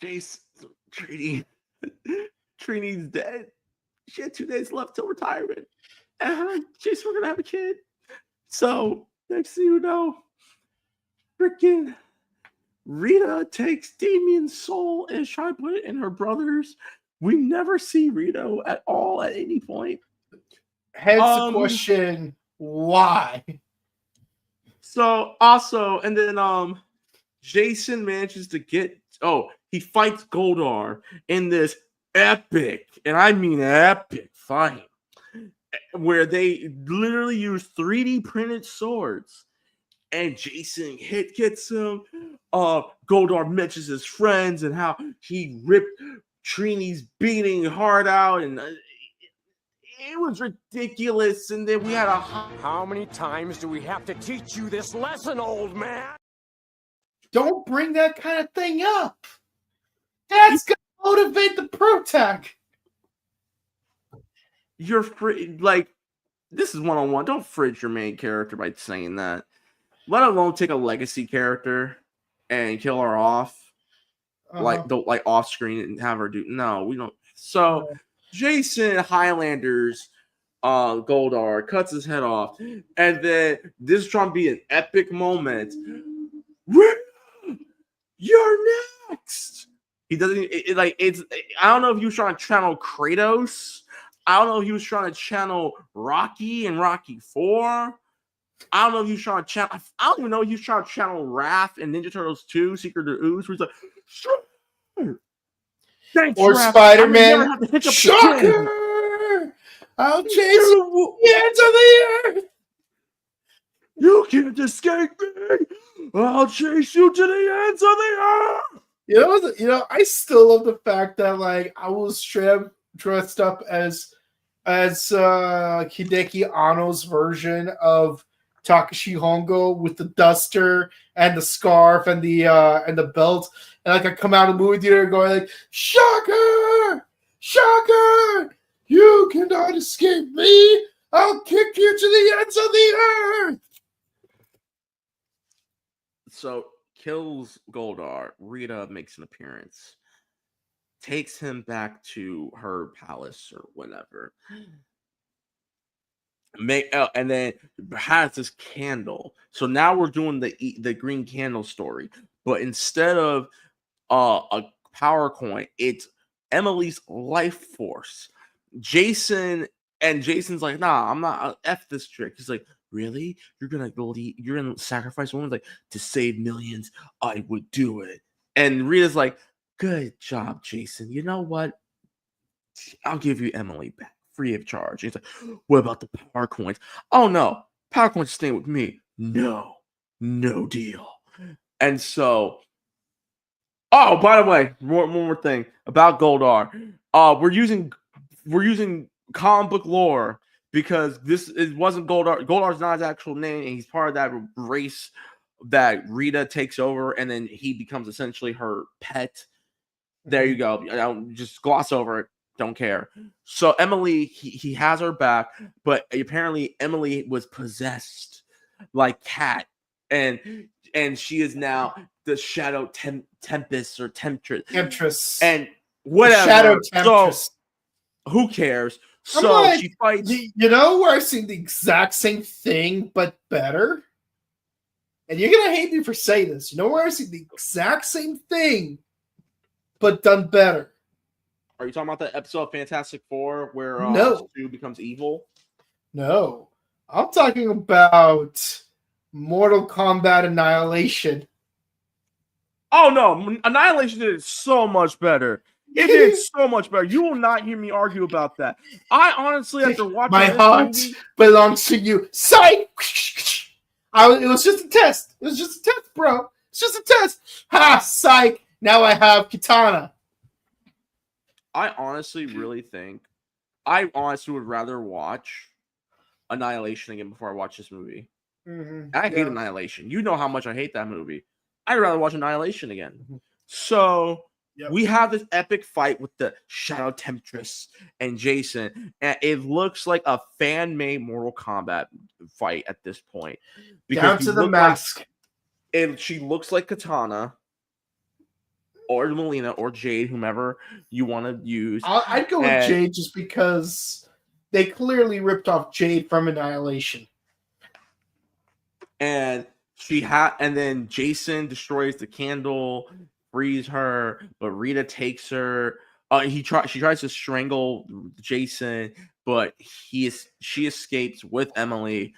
Jace, Trini's dead. She had 2 days left till retirement. And Jace, we're gonna have a kid. So next thing you know, freaking Rita takes Damien's soul and tries to put it in her brother's. We never see Rito at all at any point. Hence the question, why? So also, and then Jason manages to get he fights Goldar in this epic, and I mean epic fight, where they literally use 3D printed swords, and Jason gets him. Goldar mentions his friends and how he ripped Trini's beating heart out, and it was ridiculous. And then we had How many times do we have to teach you this lesson, old man? Don't bring that kind of thing up. That's gonna motivate the Protag. You're free, like, this is one-on-one. Don't fridge your main character by saying that. Let alone take a legacy character and kill her off, like off screen and have her do. No, we don't. So Jason Highlander's Goldar cuts his head off, and then this is trying to be an epic moment. You're next. He doesn't it's. I don't know if he was trying to channel Kratos. I don't know if he was trying to channel Rocky and Rocky 4. I don't know if he was trying to channel. I don't even know if he was trying to channel Raph and Ninja Turtles 2, Secret of Ooze, where he's like, sure. Thanks, or Raph. Spider-Man. Shocker! I'll chase you the ends of the earth. You can't escape me. I'll chase you to the ends of the earth. I still love the fact that like I will straight up dressed up as Hideki Anno's version of Takashi Hongo with the duster and the scarf and the belt, and like I come out of the movie theater going like, "Shocker! Shocker! You cannot escape me! I'll kick you to the ends of the earth!" So kills Goldar. Rita makes an appearance, takes him back to her palace or whatever. And then has this candle. So now we're doing the green candle story, but instead of a power coin, it's Emily's life force. Jason's like, nah, I'm not F this trick. He's like, really? You're gonna sacrifice women? Like, to save millions, I would do it. And Rita's like, good job, Jason. You know what? I'll give you Emily back free of charge. And he's like, what about the power coins? Oh no, power coins staying with me. No deal. And so, oh, by the way, one more thing about Goldar. We're using comic book lore because it wasn't Goldar. Goldar's not his actual name, and he's part of that race that Rita takes over, and then he becomes essentially her pet. There you go. I'll just gloss over it. Don't care. So Emily, he has her back, but apparently Emily was possessed like Cat, and she is now the Shadow Tempest or Temptress, and whatever. Shadow Temptress. So who cares? So she fights. You know where I've seen the exact same thing but better, and you're gonna hate me for saying this. You know where I've seen the exact same thing but done better. Are you talking about the episode of Fantastic Four where no. Stu becomes evil? No. I'm talking about Mortal Kombat Annihilation. Oh, no. Annihilation did so much better. It did so much better. You will not hear me argue about that. I honestly, after watching my heart belongs to you. Psych! It was just a test. It was just a test, bro. It's just a test. Ha! Psych! Now I have Kitana. I honestly I honestly would rather watch Annihilation again before I watch this movie. Mm-hmm. I hate Annihilation. You know how much I hate that movie. I'd rather watch Annihilation again. So we have this epic fight with the Shadow Temptress and Jason, and it looks like a fan-made Mortal Kombat fight at this point. Down to the mask. She looks like Katana. Or Melina, or Jade, whomever you want to use. I'd go with Jade just because they clearly ripped off Jade from Annihilation. And then Jason destroys the candle, frees her, but Rita takes her. She tries to strangle Jason, but she escapes with Emily.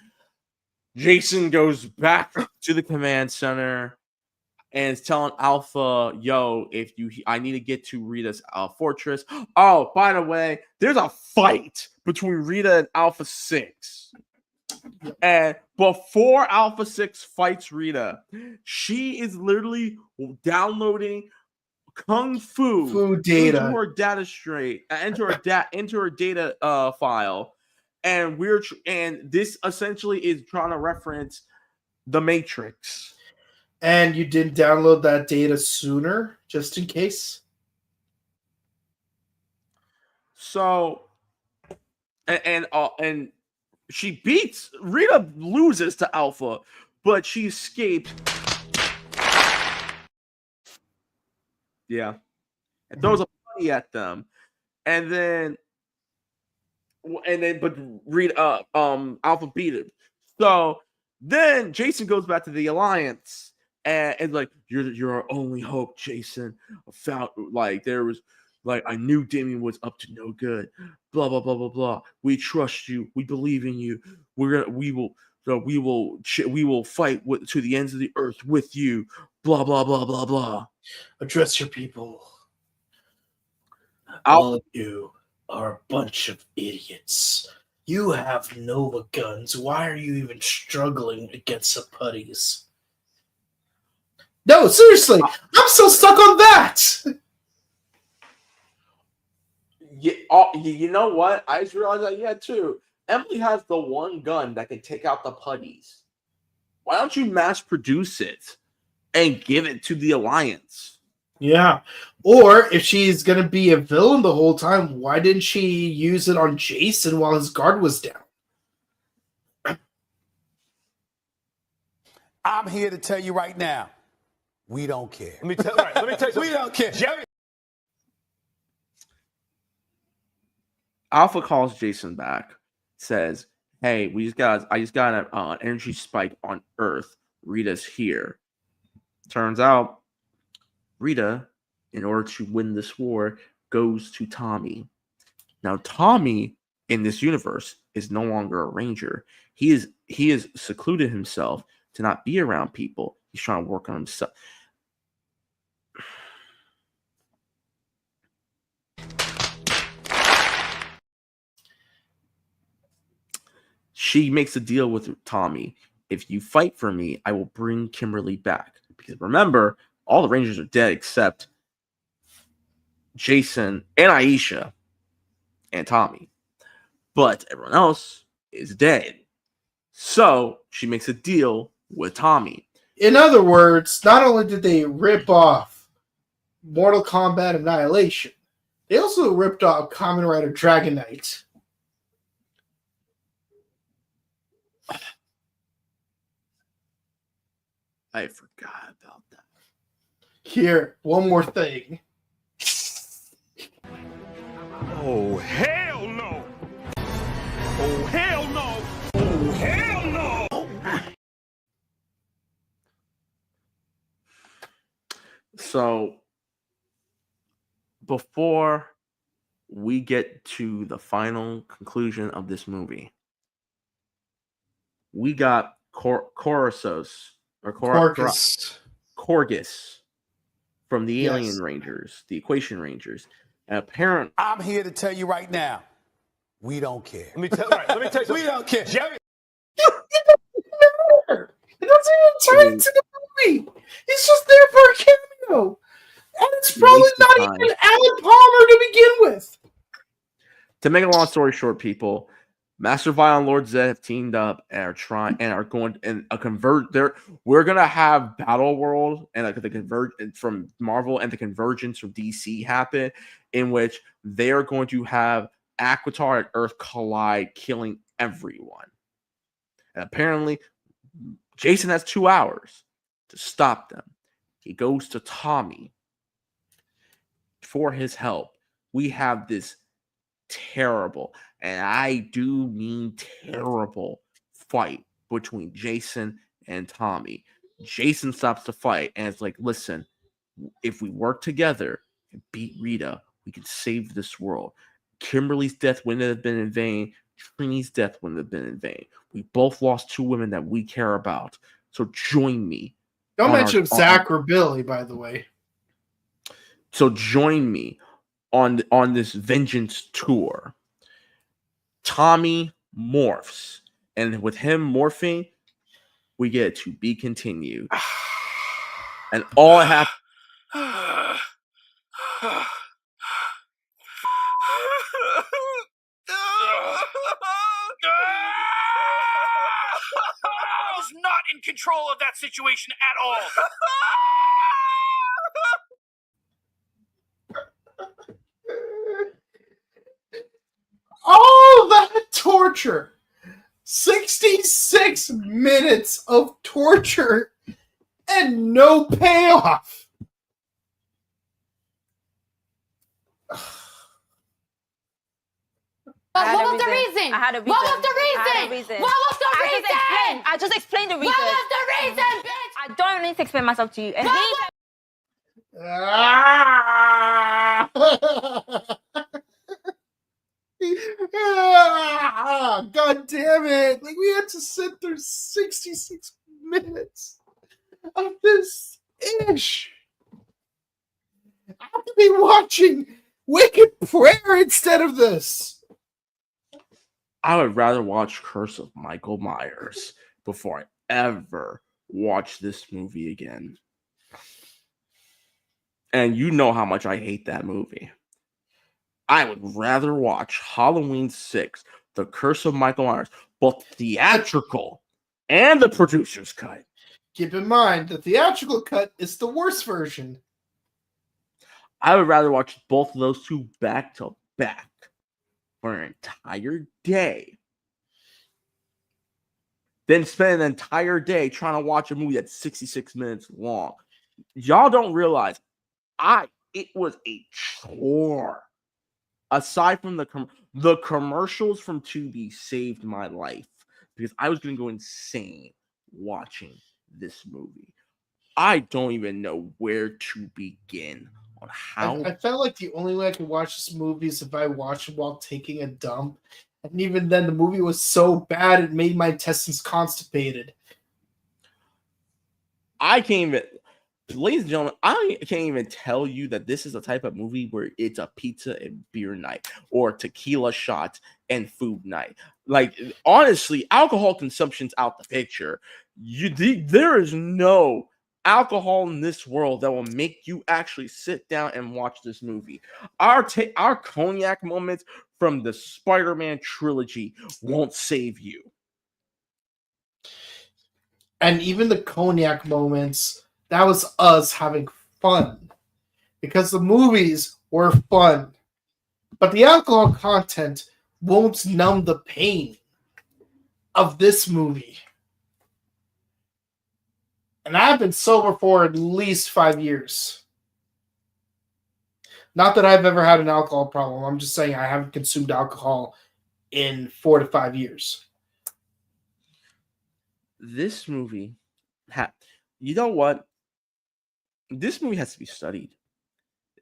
Jason goes back to the command center. And it's telling Alpha, yo, I need to get to Rita's fortress. Oh, by the way, there's a fight between Rita and Alpha 6. And before Alpha 6 fights Rita, she is literally downloading Kung Fu data into her data file. And this essentially is trying to reference the Matrix. And you didn't download that data sooner, just in case? So, and she beats, Rita loses to Alpha, but she escapes. Yeah. And throws a putty at them. But Rita, Alpha beat it. So then Jason goes back to the Alliance. And like, you're our only hope, Jason. I knew Damien was up to no good. Blah blah blah blah blah. We trust you. We believe in you. We will fight to the ends of the earth with you. Blah blah blah blah blah. Address your people. All of you are a bunch of idiots. You have Nova guns. Why are you even struggling against the putties? No, seriously, I'm so stuck on that. You know what? I just realized that too. Emily has the one gun that can take out the putties. Why don't you mass produce it and give it to the Alliance? Yeah. Or if she's going to be a villain the whole time, why didn't she use it on Jason while his guard was down? I'm here to tell you right now, we don't care. Let me tell you something. We don't care. Jerry. Alpha calls Jason back, says, "Hey, I just got an energy spike on Earth. Rita's here." Turns out, Rita, in order to win this war, goes to Tommy. Now, Tommy in this universe is no longer a ranger. He is secluded himself to not be around people. He's trying to work on himself. She makes a deal with Tommy. If you fight for me, I will bring Kimberly back. Because remember, all the Rangers are dead except Jason and Aisha and Tommy. But everyone else is dead. So she makes a deal with Tommy. In other words, not only did they rip off Mortal Kombat Annihilation, they also ripped off Kamen Rider Dragon Knight. I forgot about that. Here, one more thing. Oh, hell no! Oh, hell no! Oh, hell no! So, before we get to the final conclusion of this movie, we got Coruscant. Corgus from the Alien Rangers, the Equation Rangers. And apparently, I'm here to tell you right now, we don't care. Let me tell you something. We don't care. Jerry. It doesn't even turn into the movie. He's just there for a cameo. And it's probably not even Alan Palmer to begin with. to make a long story short, people, Master Vi and Lord Zed have teamed up and are going and a convert. We're gonna have Battle World and like the convergence from Marvel and the convergence from DC happen, in which they are going to have Aquitar and Earth collide, killing everyone. And apparently, Jason has 2 hours to stop them. He goes to Tommy for his help. We have this terrible, and I do mean terrible, fight between Jason and Tommy. Jason stops the fight and it's like, listen, if we work together and beat Rita, we can save this world. Kimberly's death wouldn't have been in vain. Trini's death wouldn't have been in vain. We both lost 2 women that we care about. So join me. Don't mention Zach or Billy, by the way. So join me on this vengeance tour. Tommy morphs, and with him morphing, we get to be continued. And all I have. I was not in control of that situation at all. All that torture. 66 minutes of torture and no payoff. What was the reason? I had a reason. What was the reason? I had a reason. What was the reason? I just explained the reason. What was the reason, bitch? I don't need to explain myself to you. And God damn it. Like, we had to sit through 66 minutes of this ish. I have to be watching Wicked Prayer instead of this. I would rather watch Curse of Michael Myers before I ever watch this movie again. And you know how much I hate that movie. I would rather watch Halloween 6, The Curse of Michael Myers, both theatrical and the producer's cut. Keep in mind, the theatrical cut is the worst version. I would rather watch both of those two back to back for an entire day than spend an entire day trying to watch a movie that's 66 minutes long. Y'all don't realize it was a chore. Aside from the commercials from Tubi saved my life because I was going to go insane watching this movie. I don't even know where to begin on how. I felt like the only way I could watch this movie is if I watched it while taking a dump. And even then, the movie was so bad, it made my intestines constipated. I can't even, ladies and gentlemen, I can't even tell you that this is a type of movie where it's a pizza and beer night or tequila shot and food night. Like, honestly, alcohol consumption's out the picture. There is no alcohol in this world that will make you actually sit down and watch this movie. Our cognac moments from the Spider-Man trilogy won't save you. And even the cognac moments, that was us having fun. Because the movies were fun. But the alcohol content won't numb the pain of this movie. And I've been sober for at least 5 years. Not that I've ever had an alcohol problem. I'm just saying I haven't consumed alcohol in 4 to 5 years. This movie, you know what? This movie has to be studied.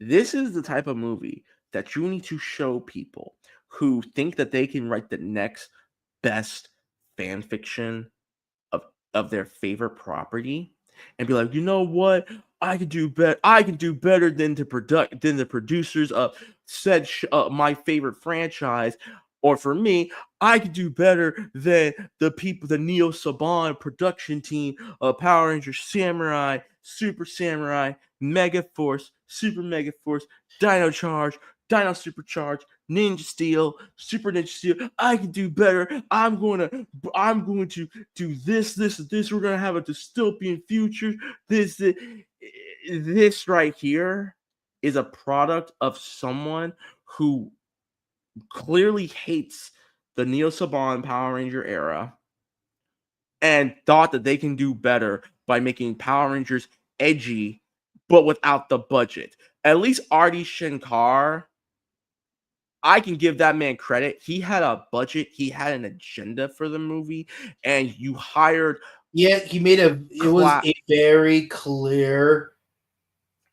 This is the type of movie that you need to show people who think that they can write the next best fan fiction of their favorite property and be like, you know what? I can do better. I can do better than the producers of said my favorite franchise. Or for me, I could do better than the Neo Saban production team of Power Rangers Samurai, Super Samurai, Mega Force, Super Mega Force, Dino Charge, Dino Supercharge, Ninja Steel, Super Ninja Steel. I can do better. I'm going to do this. We're going to have a dystopian future. This right here is a product of someone who clearly hates the Neo Saban Power Ranger era and thought that they can do better by making Power Rangers edgy but without the budget. At least Artie Shankar, I can give that man credit. He had a budget, he had an agenda for the movie, and you hired. Yeah, it was a very clear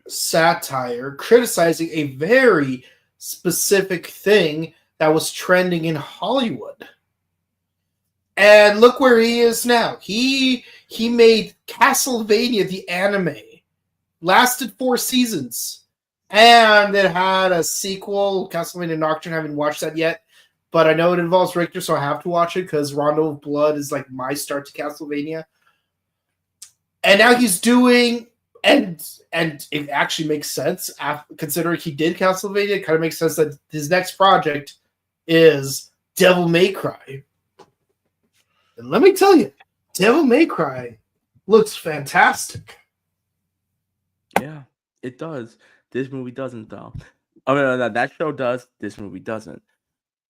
satire criticizing a very specific thing that was trending in Hollywood. And look where he is now. He made Castlevania the anime. Lasted 4 seasons. And it had a sequel, Castlevania Nocturne. I haven't watched that yet. But I know it involves Richter, so I have to watch it because Rondo of Blood is like my start to Castlevania. And now he's doing, and it actually makes sense considering he did Castlevania. It kind of makes sense that his next project is Devil May Cry. And let me tell you, Devil May Cry looks fantastic. Yeah, it does. This movie doesn't, though. I mean, that show does. This movie doesn't.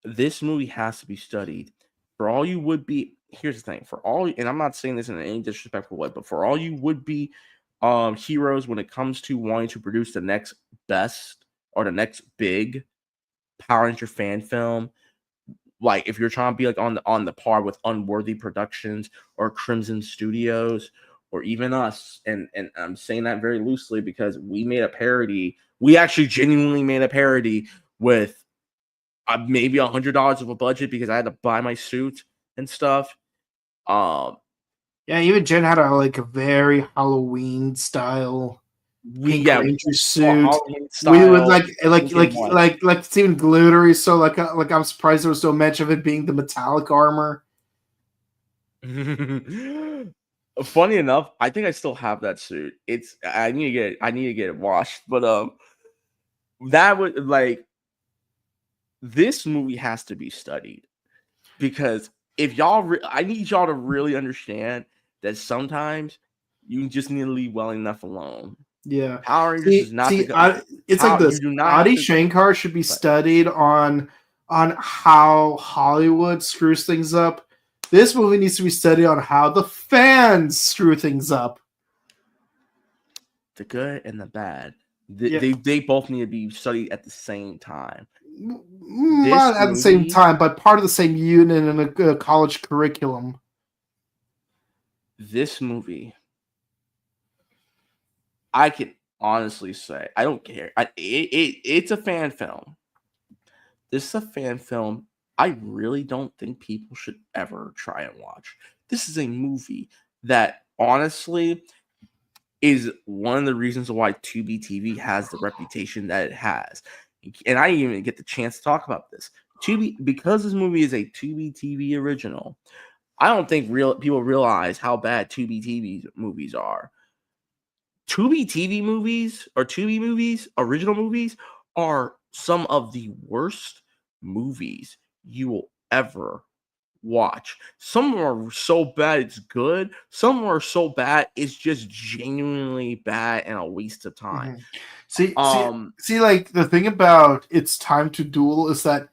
This movie has to be studied. For all you would be, here's the thing. For all, and I'm not saying this in any disrespectful way, but for all you would be heroes when it comes to wanting to produce the next best or the next big Power Ranger fan film, like if you're trying to be like on the par with Unworthy Productions or Crimson Studios or even us, and I'm saying that very loosely because we made a parody. We actually genuinely made a parody with maybe $100 of a budget because I had to buy my suit and stuff. Yeah, even Jen had a very Halloween style Ranger suit. We would like it's even glittery. So like I'm surprised there was no mention of it being the metallic armor. Funny enough, I think I still have that suit. I need to get it washed, but that would like this movie has to be studied because if y'all, I need y'all to really understand that sometimes you just need to leave well enough alone. Yeah, Power Rangers is not. It's like this. Adi Shankar should be studied on how Hollywood screws things up. This movie needs to be studied on how the fans screw things up. The good and the bad. They both need to be studied at the same time. Not at the same time, but part of the same unit in a college curriculum. This movie, I can honestly say, I don't care. It's a fan film. This is a fan film. I really don't think people should ever try and watch. This is a movie that honestly is one of the reasons why Tubi TV has the reputation that it has. And I didn't even get the chance to talk about this. Tubi, because this movie is a Tubi TV original, I don't think people realize how bad Tubi TV movies are. Tubi TV movies or Tubi movies, original movies, are some of the worst movies you will ever watch. Some are so bad it's good. Some are so bad it's just genuinely bad and a waste of time. See, like the thing about It's Time to Duel is that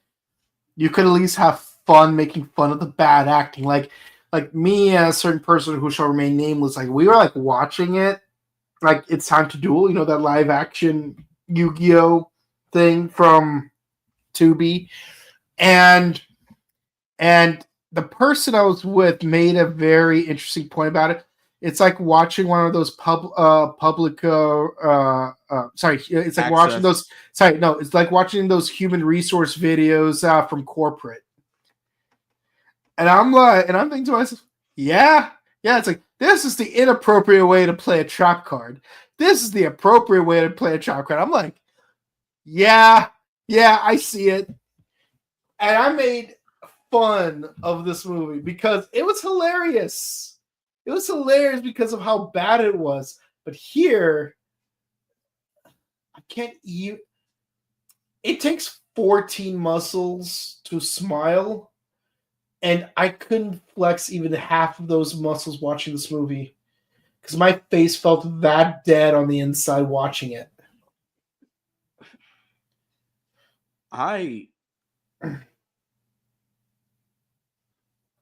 you could at least have fun making fun of the bad acting. Like me and a certain person who shall remain nameless, like we were like watching it, like It's Time to Duel, that live action Yu-Gi-Oh thing from Tubi, and the person I was with made a very interesting point about it. It's like watching one of those it's like watching those human resource videos from corporate. And I'm thinking to myself, yeah, it's like, this is the inappropriate way to play a trap card. This is the appropriate way to play a trap card. I'm like, yeah, I see it. And I made fun of this movie because it was hilarious. It was hilarious because of how bad it was. But here, I can't even. It takes 14 muscles to smile, and I couldn't flex even half of those muscles watching this movie because my face felt that dead on the inside watching it.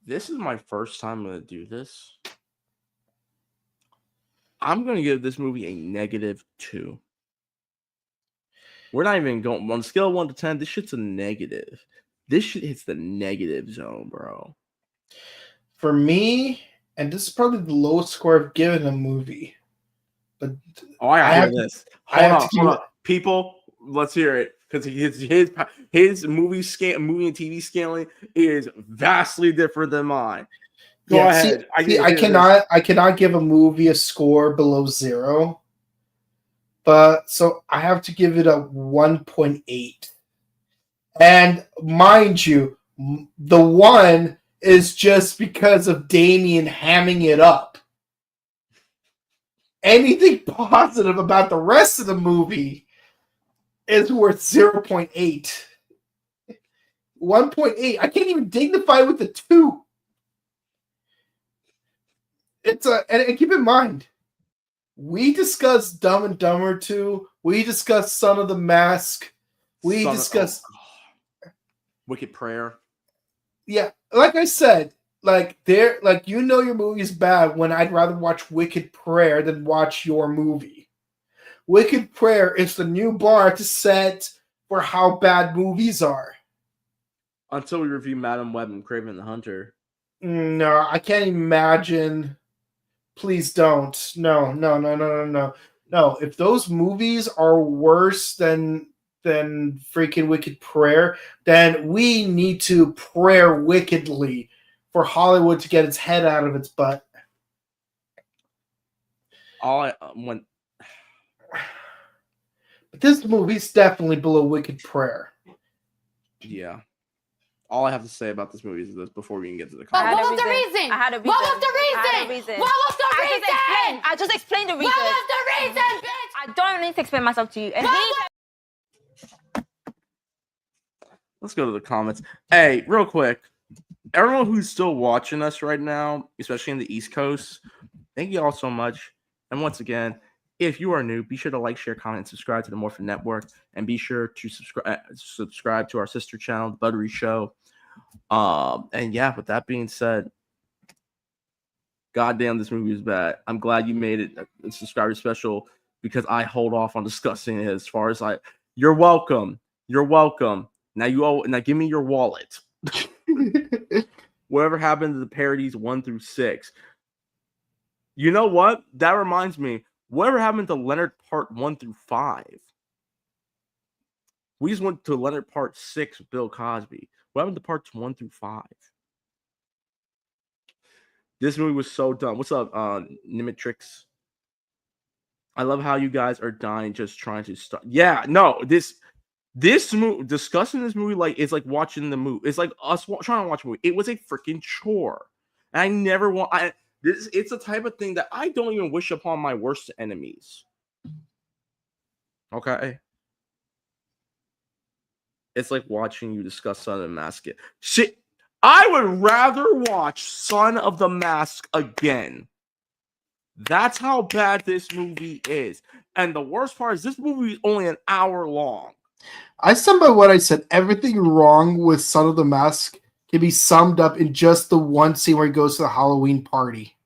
This is my first time going to do this. I'm going to give this movie a -2. We're not even going on a scale of 1 to 10. This shit's a negative. This shit hits the negative zone, bro. For me, and this is probably the lowest score I've given a movie. But I have this. Hold on. People, let's hear it. Because his movie and TV scaling is vastly different than mine. Go ahead. I cannot give a movie a score below 0. But so I have to give it a 1.8. And mind you, the 1 is just because of Damien hamming it up. Anything positive about the rest of the movie is worth 0.8. 1.8. I can't even dignify with the 2. And keep in mind, we discussed Dumb and Dumber 2. We discussed Son of the Mask. We discussed Wicked Prayer. Yeah, like I said, your movie's bad when I'd rather watch Wicked Prayer than watch your movie. Wicked Prayer is the new bar to set for how bad movies are. Until we review Madam Web and Kraven the Hunter. No, I can't imagine. Please don't. No. If those movies are worse than freaking Wicked Prayer, then we need to prayer wickedly for Hollywood to get its head out of its butt. But this movie's definitely below Wicked Prayer. Yeah. All I have to say about this movie is this before we can get to the comment. What was the reason? I had a reason. What was the reason? What was the reason? I just explained the reason. What was the reason, bitch? I don't need to explain myself to you. And let's go to the comments. Hey, real quick, everyone who's still watching us right now, especially in the East Coast, thank you all so much. And once again, if you are new, be sure to like, share, comment, and subscribe to the Morphin Network, and be sure to subscribe to our sister channel, The Buttery Show. And yeah, with that being said, goddamn, this movie is bad. I'm glad you made it a subscriber special because I hold off on discussing it as far as You're welcome. You're welcome. Now give me your wallet. Whatever happened to the parodies 1 through 6? You know what? That reminds me. Whatever happened to Leonard Part 1 through 5? We just went to Leonard Part 6 with Bill Cosby. What happened to Parts 1 through 5? This movie was so dumb. What's up, Nimitrix? I love how you guys are dying just trying to start. Yeah, no, this movie, discussing this movie it's like watching the movie. It's like us trying to watch a movie. It was a freaking chore. And I never want. It's the type of thing that I don't even wish upon my worst enemies. Okay. It's like watching you discuss Son of the Mask. Shit, I would rather watch Son of the Mask again. That's how bad this movie is. And the worst part is this movie is only an hour long. I stand by what I said. Everything wrong with Son of the Mask can be summed up in just the one scene where he goes to the Halloween party.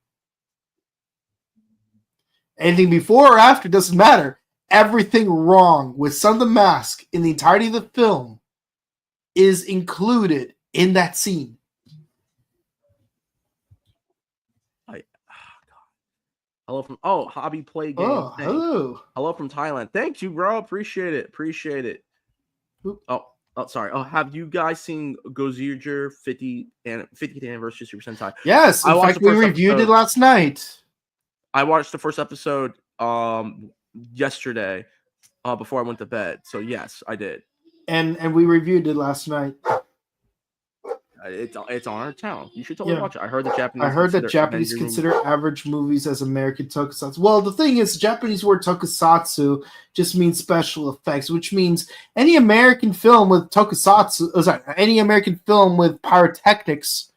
Anything before or after doesn't matter. Everything wrong with Son of the Mask in the entirety of the film is included in that scene. Hello from Hobby Play Game. Oh, hello. Hello from Thailand. Thank you, bro. Appreciate it. Oh, sorry. Oh, have you guys seen Gozier 50th anniversary Super Sentai? Yes, in fact, we reviewed it last night. I watched the first episode yesterday before I went to bed. So yes, I did. And we reviewed it last night. It's on our channel. You should totally watch it. I heard that Japanese consider average movies as American tokusatsu. Well, the thing is, the Japanese word tokusatsu just means special effects, which means any American film with tokusatsu, any American film with pyrotechnics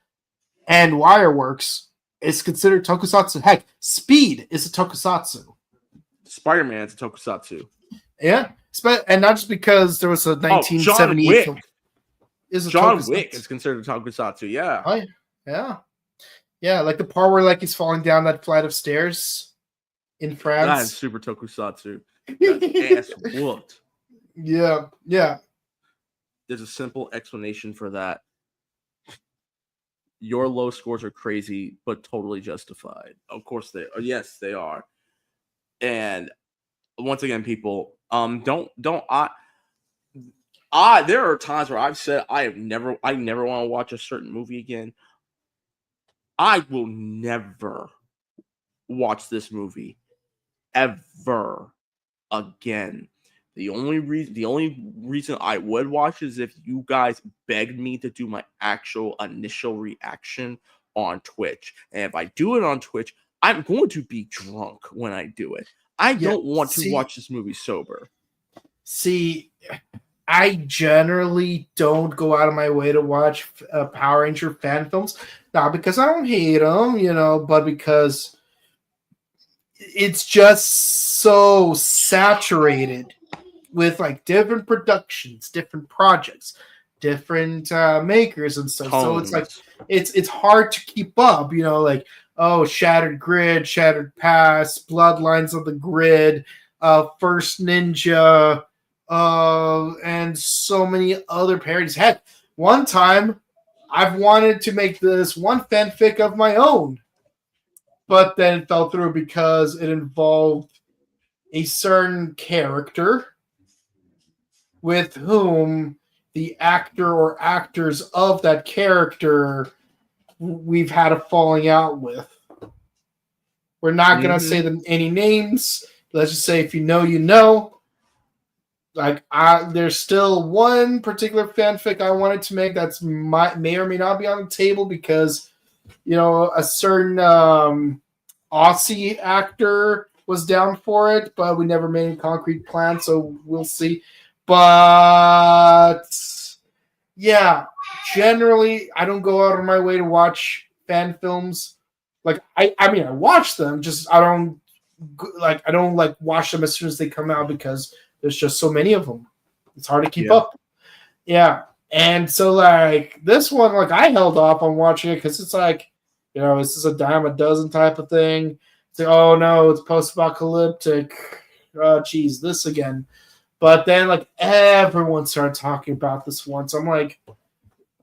and wireworks is considered tokusatsu. Heck, Speed is a tokusatsu. Spider-Man is a tokusatsu. Yeah, and not just because there was a 1978 film. John Wick is considered a tokusatsu. Yeah. Oh, yeah. Like the part where he's falling down that flight of stairs in France. That is super tokusatsu. That's ass whooped. Yeah. There's a simple explanation for that. Your low scores are crazy, but totally justified. Of course they are. Yes, they are. And once again, people, there are times where I've said I never want to watch a certain movie again. I will never watch this movie ever again. The only reason I would watch is if you guys begged me to do my actual initial reaction on Twitch. And if I do it on Twitch, I'm going to be drunk when I do it. I don't want to watch this movie sober. See, I generally don't go out of my way to watch Power Ranger fan films. Not because I don't hate them, but because it's just so saturated with different productions, different projects, different makers and stuff. Tones. So it's hard to keep up, Shattered Grid, Shattered Past, Bloodlines of the Grid, First Ninja, and so many other parodies. Heck, one time I've wanted to make this one fanfic of my own, but then it fell through because it involved a certain character with whom the actor or actors of that character we've had a falling out with. We're not going to say any names. Let's just say if you know, you know. There's still one particular fanfic I wanted to make that's may or may not be on the table because, a certain Aussie actor was down for it, but we never made any concrete plans, so we'll see. But yeah, generally I don't go out of my way to watch fan films. Like I mean I watch them, just I don't like watch them as soon as they come out because there's just so many of them. It's hard to keep up. Yeah. And so like this one, like I held off on watching it because it's like, this is a dime a dozen type of thing. It's like, oh no, it's post-apocalyptic. Oh geez, this again. But then like everyone started talking about this one. So I'm like,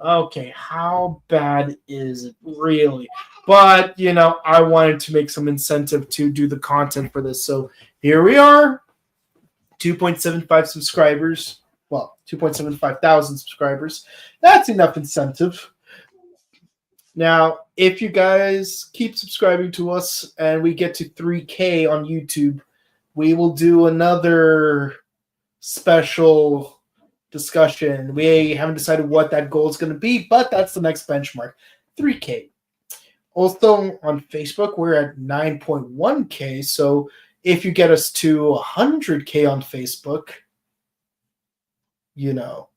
okay, how bad is it really? But I wanted to make some incentive to do the content for this. So here we are. 2.75 subscribers. Well, 2.75 thousand subscribers. That's enough incentive. Now, if you guys keep subscribing to us and we get to 3K on YouTube, we will do another special discussion. We haven't decided what that goal is going to be, but that's the next benchmark, 3K. Also on Facebook, we're at 9.1K. So if you get us to 100K on Facebook, no,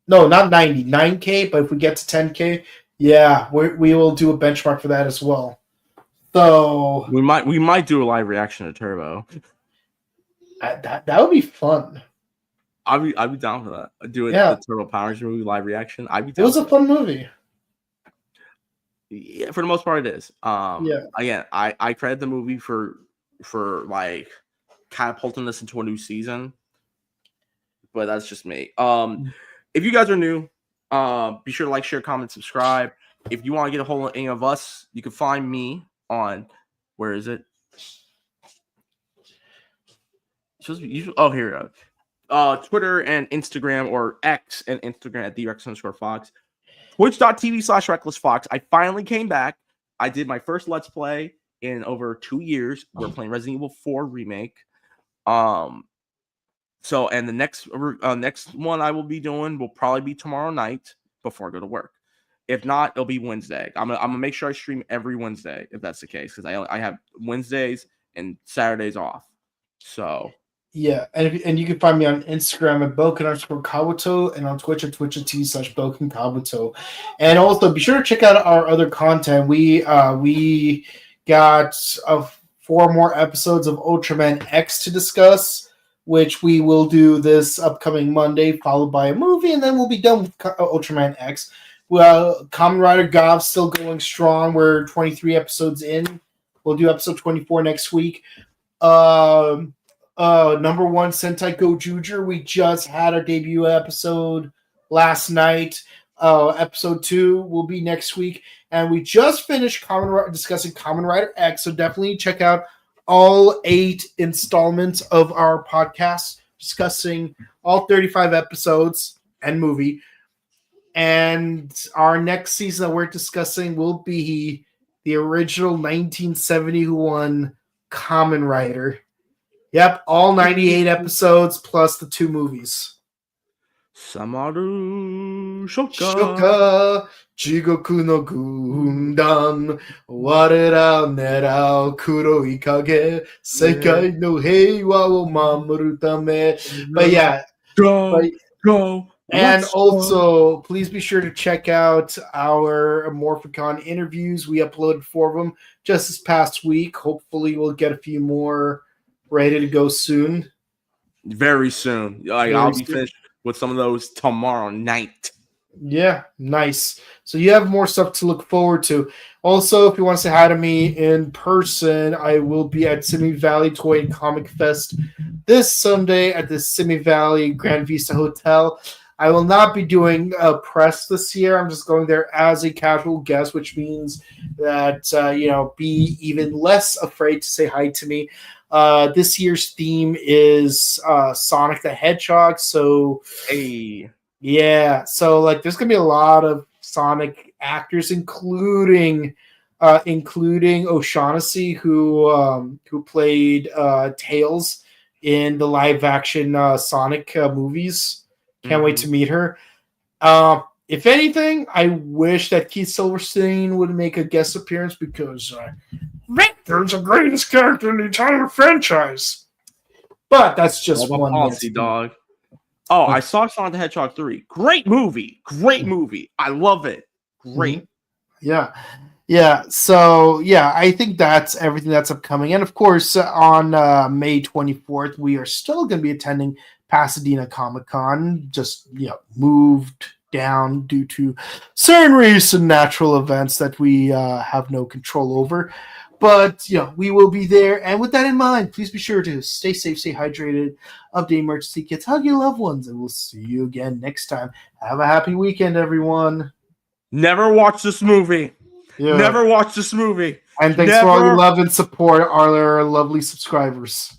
not 9K, but if we get to 10K, yeah, we will do a benchmark for that as well. So we might do a live reaction to Turbo. That would be fun. I'd be down for that. Do it, the Turbo Power Rangers movie live reaction. I'd be down. It was a fun movie. Yeah, for the most part, it is. Yeah. Again, I credit the movie for like catapulting this into a new season, but that's just me. If you guys are new, be sure to like, share, comment, subscribe. If you want to get a hold of any of us, you can find me on where is it? Oh, here we go. Twitter and Instagram, or X and Instagram at @TheRex_Fox. Twitch.tv/RecklessFox. I finally came back. I did my first Let's Play in over 2 years. We're playing Resident Evil 4 Remake. So, and the next one I will be doing will probably be tomorrow night before I go to work. If not, it'll be Wednesday. I'm gonna make sure I stream every Wednesday if that's the case, because I have Wednesdays and Saturdays off. So. Yeah, and you can find me on Instagram at Boken_Kabuto and on Twitch at twitch.tv/BokenKabuto. And also be sure to check out our other content. We got 4 more episodes of Ultraman X to discuss, which we will do this upcoming Monday, followed by a movie, and then we'll be done with Ultraman X. Well, Kamen Rider Gov still going strong. We're 23 episodes in. We'll do episode 24 next week. Number 1 Sentai Gojuger. We just had our debut episode last night. Episode 2 will be next week, and we just finished discussing Kamen Rider X. So definitely check out all 8 installments of our podcast discussing all 35 episodes and movie. And our next season that we're discussing will be the original 1971 Kamen Rider. Yep, all 98 episodes plus the 2 movies. Samaru Shoka. Shoka, Jigoku no Gundan, Warera nerau kuroi kage, Sekai no heiwa wo mamoru tame. But yeah, go. And also, please be sure to check out our Morphicon interviews. We uploaded 4 of them just this past week. Hopefully, we'll get a few more ready to go soon. Very soon. I'll be finished with some of those tomorrow night. Yeah, nice. So you have more stuff to look forward to. Also, if you want to say hi to me in person, I will be at Simi Valley Toy and Comic Fest this Sunday at the Simi Valley Grand Vista Hotel. I will not be doing a press this year. I'm just going there as a casual guest, which means that, be even less afraid to say hi to me. This year's theme is Sonic the Hedgehog. So, yeah. So, there's going to be a lot of Sonic actors, including O'Shaughnessy, who played Tails in the live-action Sonic movies. Can't wait to meet her. If anything, I wish that Keith Silverstein would make a guest appearance because Victor's the greatest character in the entire franchise. But that's just one policy, dog. Oh, I saw Sonic the Hedgehog 3. Great movie. Great movie. I love it. Great. Yeah. Yeah. So, yeah, I think that's everything that's upcoming. And of course, on May 24th, we are still going to be attending Pasadena Comic-Con, just, moved down due to certain recent natural events that we have no control over. But, we will be there. And with that in mind, please be sure to stay safe, stay hydrated, update emergency kits, hug your loved ones, and we'll see you again next time. Have a happy weekend, everyone. Never watch this movie. Yeah. Never watch this movie. And thanks for all your love and support, our lovely subscribers.